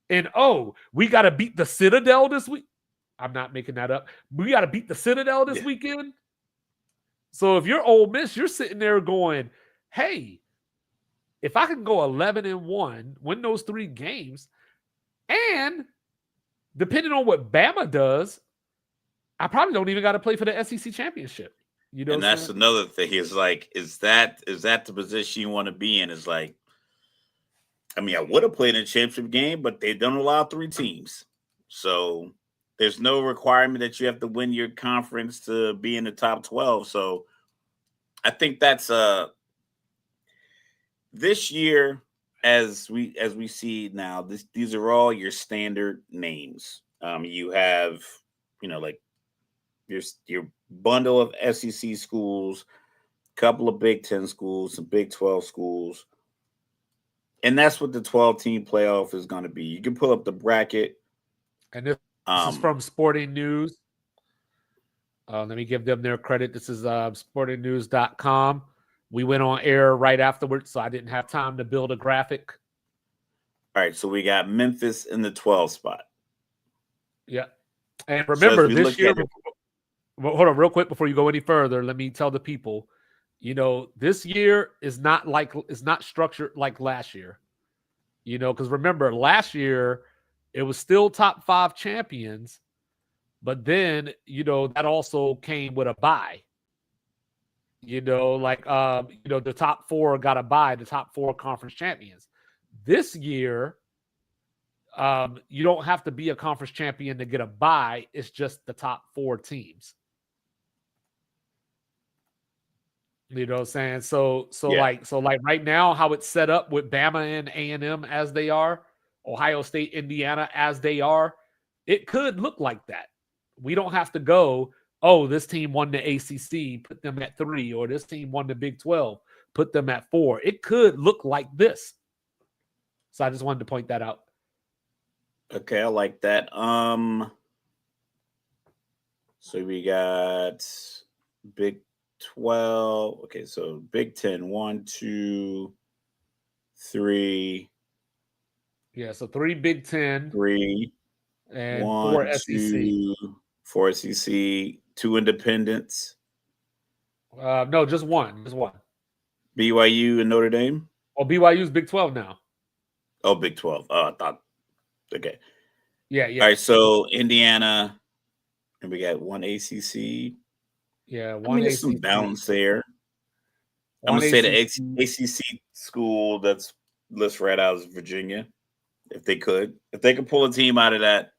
And, we got to beat the Citadel this week. I'm not making that up. We got to beat the Citadel this weekend. So if you're Ole Miss, you're sitting there going, hey, if I can go 11-1, win those 3 games, and depending on what Bama does, I probably don't even got to play for the SEC championship. And that's another thing. Is like, is that the position you want to be in? Is like, I mean, I would have played in a championship game, but they don't allow 3 teams. So there's no requirement that you have to win your conference to be in the top 12. So I think that's this year, as we see now, these are all your standard names. You have, like your bundle of SEC schools, couple of Big Ten schools, some Big 12 schools. And that's what the 12-team playoff is going to be. You can pull up the bracket. And this is from Sporting News. Let me give them their credit. This is sportingnews.com. We went on air right afterwards, so I didn't have time to build a graphic. All right, so we got Memphis in the 12 spot. Yeah. And remember, this year, hold on real quick before you go any further. Let me tell the people, this year is not structured like last year. Because remember, last year it was still top 5 champions, but then, that also came with a bye. The top 4 got a bye, the top 4 conference champions. This year, you don't have to be a conference champion to get a bye. It's just the top 4 teams. You know what I'm saying? So right now, how it's set up with Bama and A&M as they are, Ohio State, Indiana as they are, it could look like that. We don't have to go, this team won the ACC, put them at 3, or this team won the Big 12, put them at 4. It could look like this. So I just wanted to point that out. Okay, I like that. So we got Big 12. Okay, so Big 10, 1, 2, 3. Yeah, so 3 Big 10. 3. And 1, 4 SEC. 2, 4 SEC, 2 independents. No, just one. Just one. BYU and Notre Dame? Oh, BYU's Big 12 now. Oh, Big 12. Oh, I thought. Okay. Yeah. All right, so Indiana, and we got 1 ACC. Yeah, one there's ACC. some balance there. I'm going to say the ACC school that's listed right out is Virginia, if they could. If they could pull a team out of that,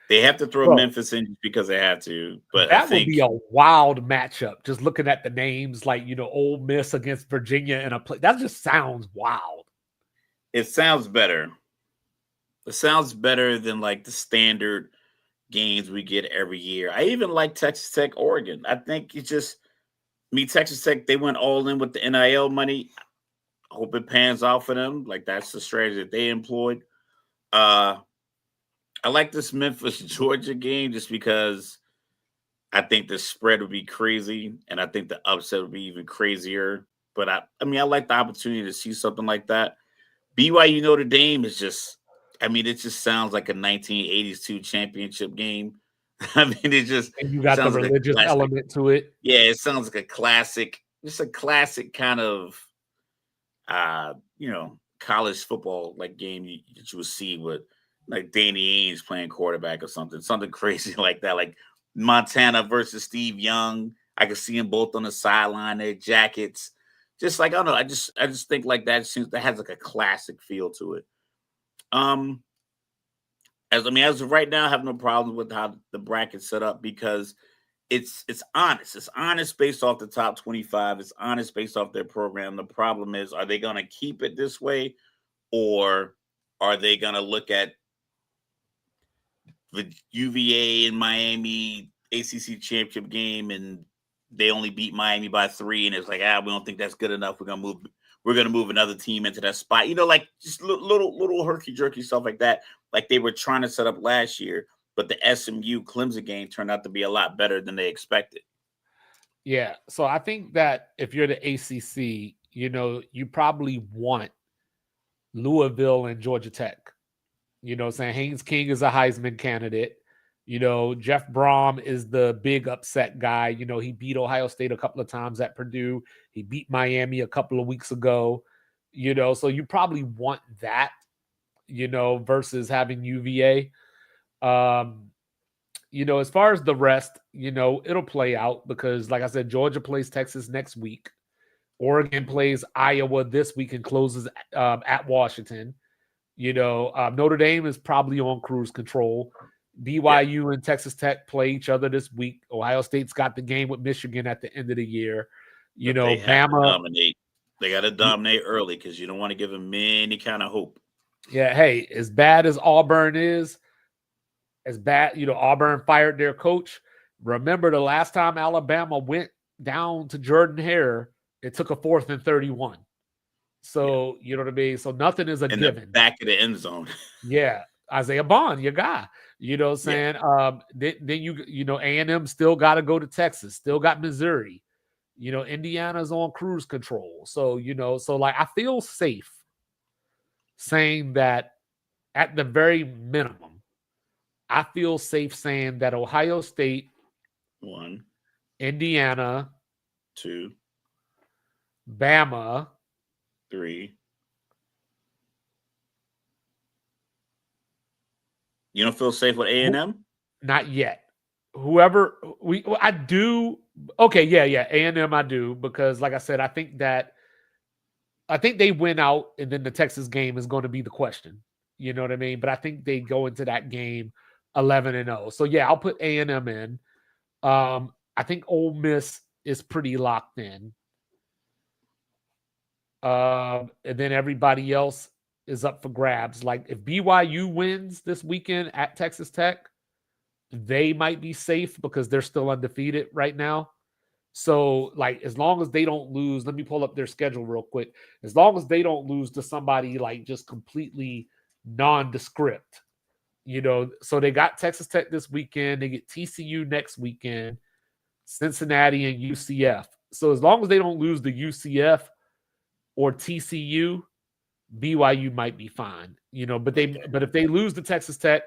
they have to throw Memphis in just because they have to. But that would be a wild matchup. Just looking at the names, like Ole Miss against Virginia in a play, that just sounds wild. It sounds better. It sounds better than like the standard games we get every year. I even like Texas Tech, Oregon. I think it's just Texas Tech. They went all in with the NIL money. I hope it pans out for them. Like that's the strategy that they employed. I like this Memphis Georgia game just because I think the spread would be crazy, and I think the upset would be even crazier. But I like the opportunity to see something like that. BYU Notre Dame is just, it just sounds like a 1982 championship game. It just and you got the religious element to it. Yeah, it sounds like a classic, just a classic kind of, college football like game that you would see with like Danny Ainge playing quarterback or something crazy like that, like Montana versus Steve Young. I could see them both on the sideline, their jackets. Just like, I don't know, I just think like that has like a classic feel to it. As of right now, I have no problem with how the bracket's set up because it's honest. It's honest based off the top 25. It's honest based off their program. The problem is, are they going to keep it this way, or are they going to look at the UVA and Miami ACC championship game and they only beat Miami by 3, and it's like, we don't think that's good enough. We're gonna move another team into that spot. Like just little herky-jerky stuff like that. Like they were trying to set up last year, but the SMU Clemson game turned out to be a lot better than they expected. Yeah. So I think that if you're the ACC, you probably want Louisville and Georgia Tech. Saying Haynes King is a Heisman candidate. Jeff Brom is the big upset guy. He beat Ohio State a couple of times at Purdue. He beat Miami a couple of weeks ago. So you probably want that, versus having UVA. As far as the rest, it'll play out because, like I said, Georgia plays Texas next week. Oregon plays Iowa this week and closes at Washington. Notre Dame is probably on cruise control. BYU and Texas Tech play each other this week. Ohio State's got the game with Michigan at the end of the year. They Bama. They got to dominate early because you don't want to give them any kind of hope. Yeah, hey, as bad as Auburn is, as bad, Auburn fired their coach. Remember the last time Alabama went down to Jordan Hare, it took a 4th and 31. So, you know what I mean? So nothing is a in given. The back of the end zone. Yeah. Isaiah Bond, your guy. You know what I'm saying? Yeah. Then A&M still got to go to Texas, still got Missouri. Indiana's on cruise control. So, I feel safe saying that at the very minimum, I feel safe saying that Ohio State, 1, Indiana, 2, Bama, 3. You don't feel safe with A&M? Not yet. Whoever I do. Okay, yeah. A&M I do because, like I said, I think they win out, and then the Texas game is going to be the question. You know what I mean? But I think they go into that game 11-0. So yeah, I'll put A&M in. I think Ole Miss is pretty locked in. And then everybody else is up for grabs. Like if BYU wins this weekend at Texas Tech, they might be safe because they're still undefeated right now. So, like, as long as they don't lose, let me pull up their schedule real quick. As long as they don't lose to somebody like just completely nondescript, so they got Texas Tech this weekend. They get TCU next weekend, Cincinnati and UCF. So as long as they don't lose the UCF or TCU, BYU might be fine, but if they lose to Texas Tech,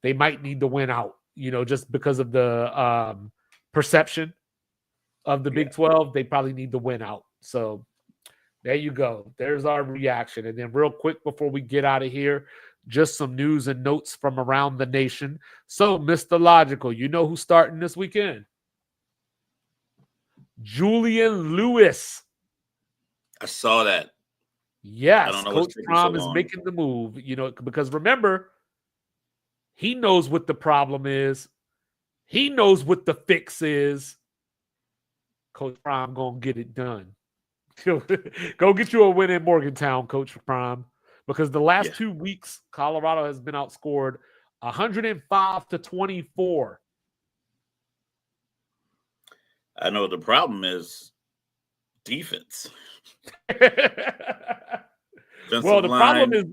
they might need to win out, just because of the perception of the Big 12. They probably need to win out. So there you go. There's our reaction. And then real quick before we get out of here, just some news and notes from around the nation. So, Mr. Logical, you know who's starting this weekend? Julian Lewis. I saw that. Yes, Coach Prom is making the move, because remember, he knows what the problem is. He knows what the fix is. Coach Prom going to get it done. Go get you a win in Morgantown, Coach Prom, because the last 2 weeks, Colorado has been outscored 105-24. I know the problem is defense. The problem is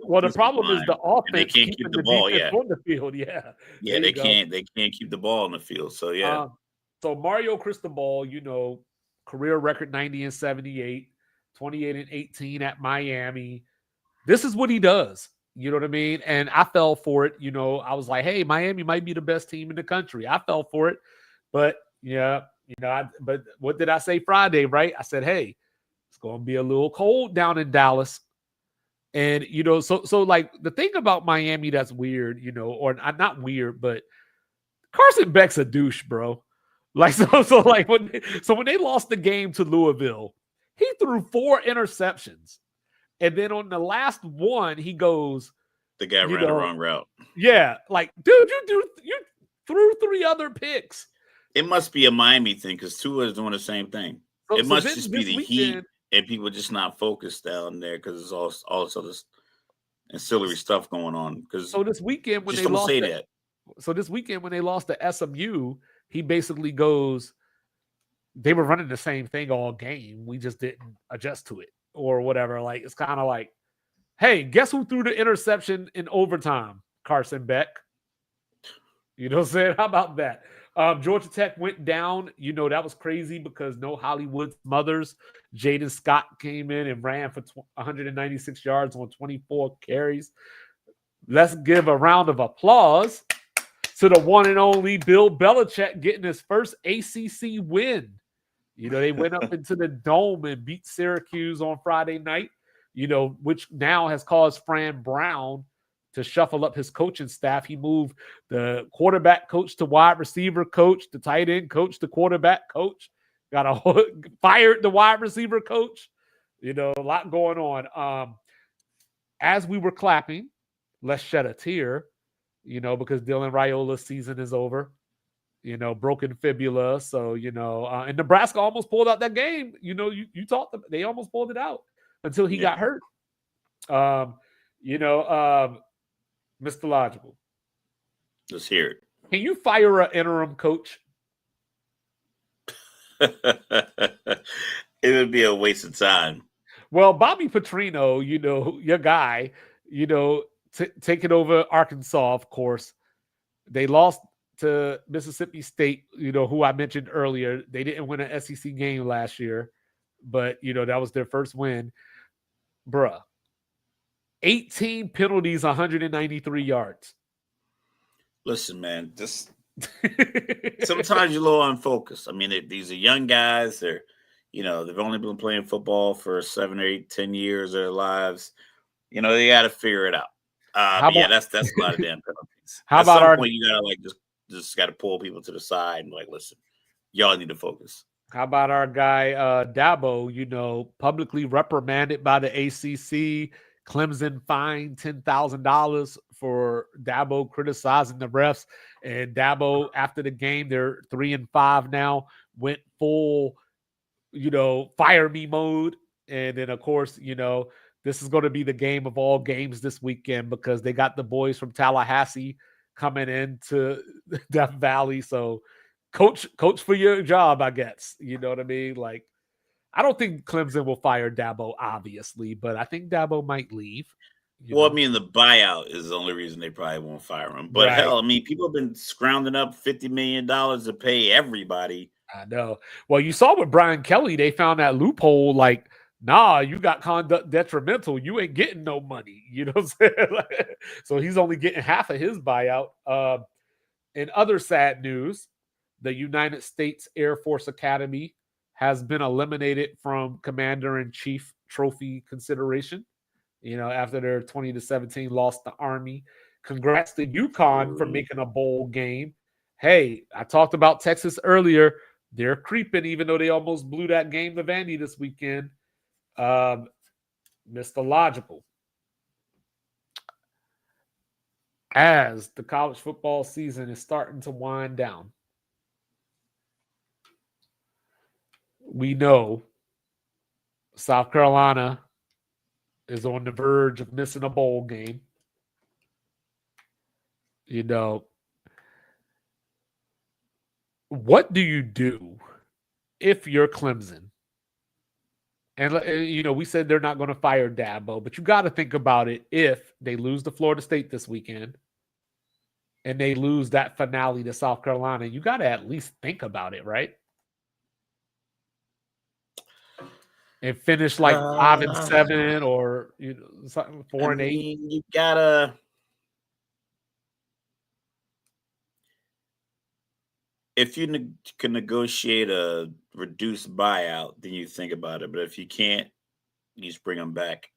the offense. They can't keep the ball on the field. Yeah, they can't. They can't keep the ball on the field. So yeah. So Mario Cristobal, career record 90-78, 28-18 at Miami. This is what he does. You know what I mean? And I fell for it. I was like, hey, Miami might be the best team in the country. I fell for it, but but what did I say Friday? Right? I said, hey, it's going to be a little cold down in Dallas. And, so like the thing about Miami that's weird, or not weird, but Carson Beck's a douche, bro. Like, when they lost the game to Louisville, he threw 4 interceptions. And then on the last one, he goes, the guy ran the wrong route. Yeah. Like, dude, you threw 3 other picks. It must be a Miami thing because Tua is doing the same thing. It must just be the heat and people just not focused down there because it's all this other ancillary stuff going on. So this weekend when they lost this weekend when they lost to SMU, he basically goes, they were running the same thing all game. We just didn't adjust to it or whatever. Like, it's kind of like, hey, guess who threw the interception in overtime? Carson Beck. You know what I'm saying? How about that? Georgia Tech went down. That was crazy because no Hollywood Smothers. Jaden Scott came in and ran for 196 yards on 24 carries. Let's give a round of applause to the one and only Bill Belichick getting his first ACC win. They went up into the Dome and beat Syracuse on Friday night, which now has caused Fran Brown to shuffle up his coaching staff. He moved the quarterback coach to wide receiver coach, the tight end coach to quarterback coach, fired the wide receiver coach. A lot going on. As we were clapping, let's shed a tear, because Dylan Raiola's season is over. Broken fibula. So, and Nebraska almost pulled out that game. You talked, they almost pulled it out. until he got hurt. Mr. Logical. Let's hear it. Can you fire an interim coach? It would be a waste of time. Well, Bobby Petrino, your guy, taking over Arkansas, of course. They lost to Mississippi State, who I mentioned earlier. They didn't win an SEC game last year, but, that was their first win. Bruh. 18 penalties, 193 yards. Listen, man, just sometimes you're a little unfocused. I mean, these are young guys. They're, they've only been playing football for 7 or 8, 10 years of their lives. They got to figure it out. That's a lot of damn penalties. How about some point you gotta just gotta pull people to the side and listen, y'all need to focus. How about our guy Dabo? Publicly reprimanded by the ACC. Clemson fined $10,000 for Dabo criticizing the refs, and Dabo after the game, they're 3-5 now. Went full, fire me mode, and then of course, this is going to be the game of all games this weekend because they got the boys from Tallahassee coming into Death Valley. So, coach for your job, I guess. You know what I mean? I don't think Clemson will fire Dabo, obviously, but I think Dabo might leave. I mean, the buyout is the only reason they probably won't fire him. But hell, I mean, people have been scrounging up $50 million to pay everybody. I know. Well, you saw with Brian Kelly, they found that loophole. Nah, you got conduct detrimental. You ain't getting no money. You know what I'm saying? So he's only getting half of his buyout. In other sad news, the United States Air Force Academy has been eliminated from Commander-in-Chief trophy consideration, after their 20-17 loss to Army. Congrats to UConn for making a bowl game. Hey, I talked about Texas earlier. They're creeping, even though they almost blew that game to Vandy this weekend. Mr. Logical. As the college football season is starting to wind down, we know South Carolina is on the verge of missing a bowl game. What do you do if you're Clemson? And, we said they're not going to fire Dabo, but you got to think about it if they lose to Florida State this weekend and they lose that finale to South Carolina. You got to at least think about it, right? And finish 5-7 or 4-8. You gotta. If you can negotiate a reduced buyout, then you think about it. But if you can't, you just bring them back.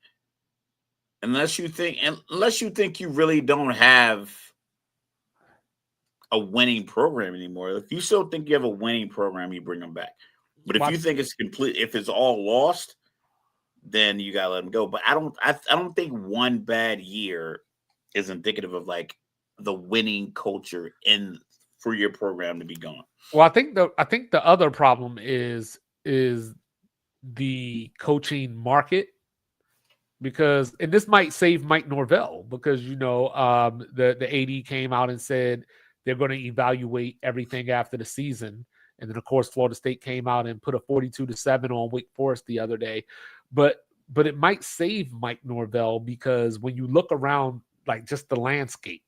Unless you think you really don't have a winning program anymore. If you still think you have a winning program, you bring them back. But if you think it's complete, if it's all lost, then you gotta let them go. But I don't think one bad year is indicative of the winning culture for your program to be gone. Well, I think the other problem is the coaching market, because, and this might save Mike Norvell, because the AD came out and said they're going to evaluate everything after the season. And then, of course, Florida State came out and put a 42-7 on Wake Forest the other day. But it might save Mike Norvell, because when you look around, just the landscape,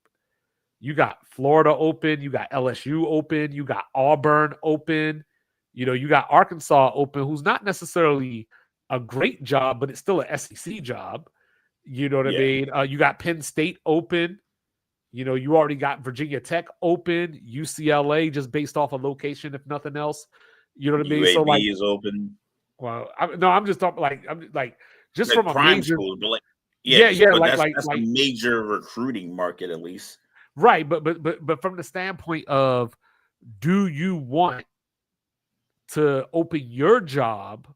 you got Florida open, you got LSU open, you got Auburn open, you got Arkansas open, who's not necessarily a great job, but it's still an SEC job. You know what I mean? You got Penn State open. You already got Virginia Tech open, UCLA just based off of location, if nothing else. You know what I mean? UAB is open. Well, I'm just talking just from a prime major schools, but that's a major recruiting market at least. Right, but from the standpoint of, do you want to open your job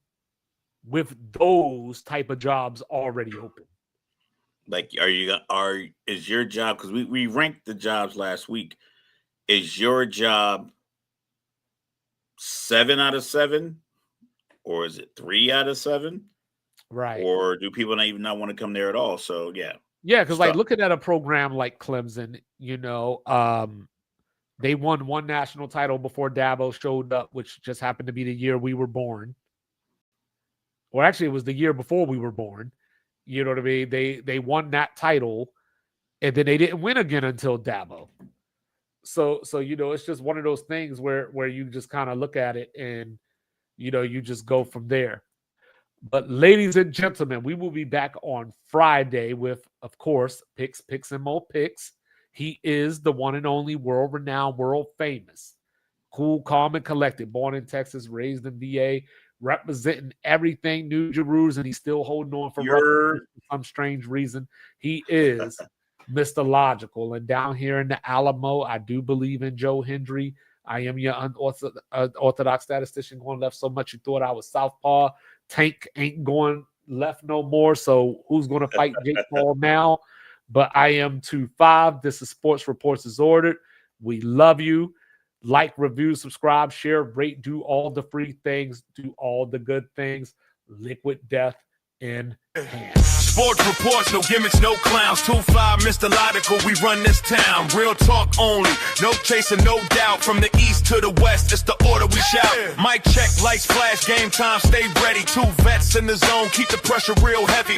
with those type of jobs already open? Is your job, because we ranked the jobs last week, is your job 7 out of 7, or is it 3 out of 7? Right. Or do people not even not want to come there at all? So yeah. Yeah, because like Stuff. looking at a program like Clemson, they won one national title before Dabo showed up, which just happened to be the year we were born. Or actually, it was the year before we were born. You know what I mean? They won that title, and then they didn't win again until Dabo. So it's just one of those things where you just kind of look at it and you just go from there. But ladies and gentlemen, we will be back on Friday with, of course, picks, and more picks. He is the one and only world-renowned, world-famous, cool, calm, and collected, born in Texas, raised in VA, representing everything New Jerusalem, and he's still holding on for some strange reason. He is Mr. Logical. And down here in the Alamo, I do believe in Joe Hendry. I am your unorthodox statistician going left so much you thought I was southpaw. Tank ain't going left no more, so who's going to fight Jake Paul now? But I am 2-5. This is Sports Reports as Ordered. We love you. Like, review, subscribe, share, rate, do all the free things, do all the good things. Liquid death in hand. Sports reports, no gimmicks, no clowns. 2-5, Mr. Logical, we run this town. Real talk only, no chasing, no doubt. From the east to the west, it's the order we shout. Mic check, lights flash, game time, stay ready. 2 vets in the zone, keep the pressure real heavy.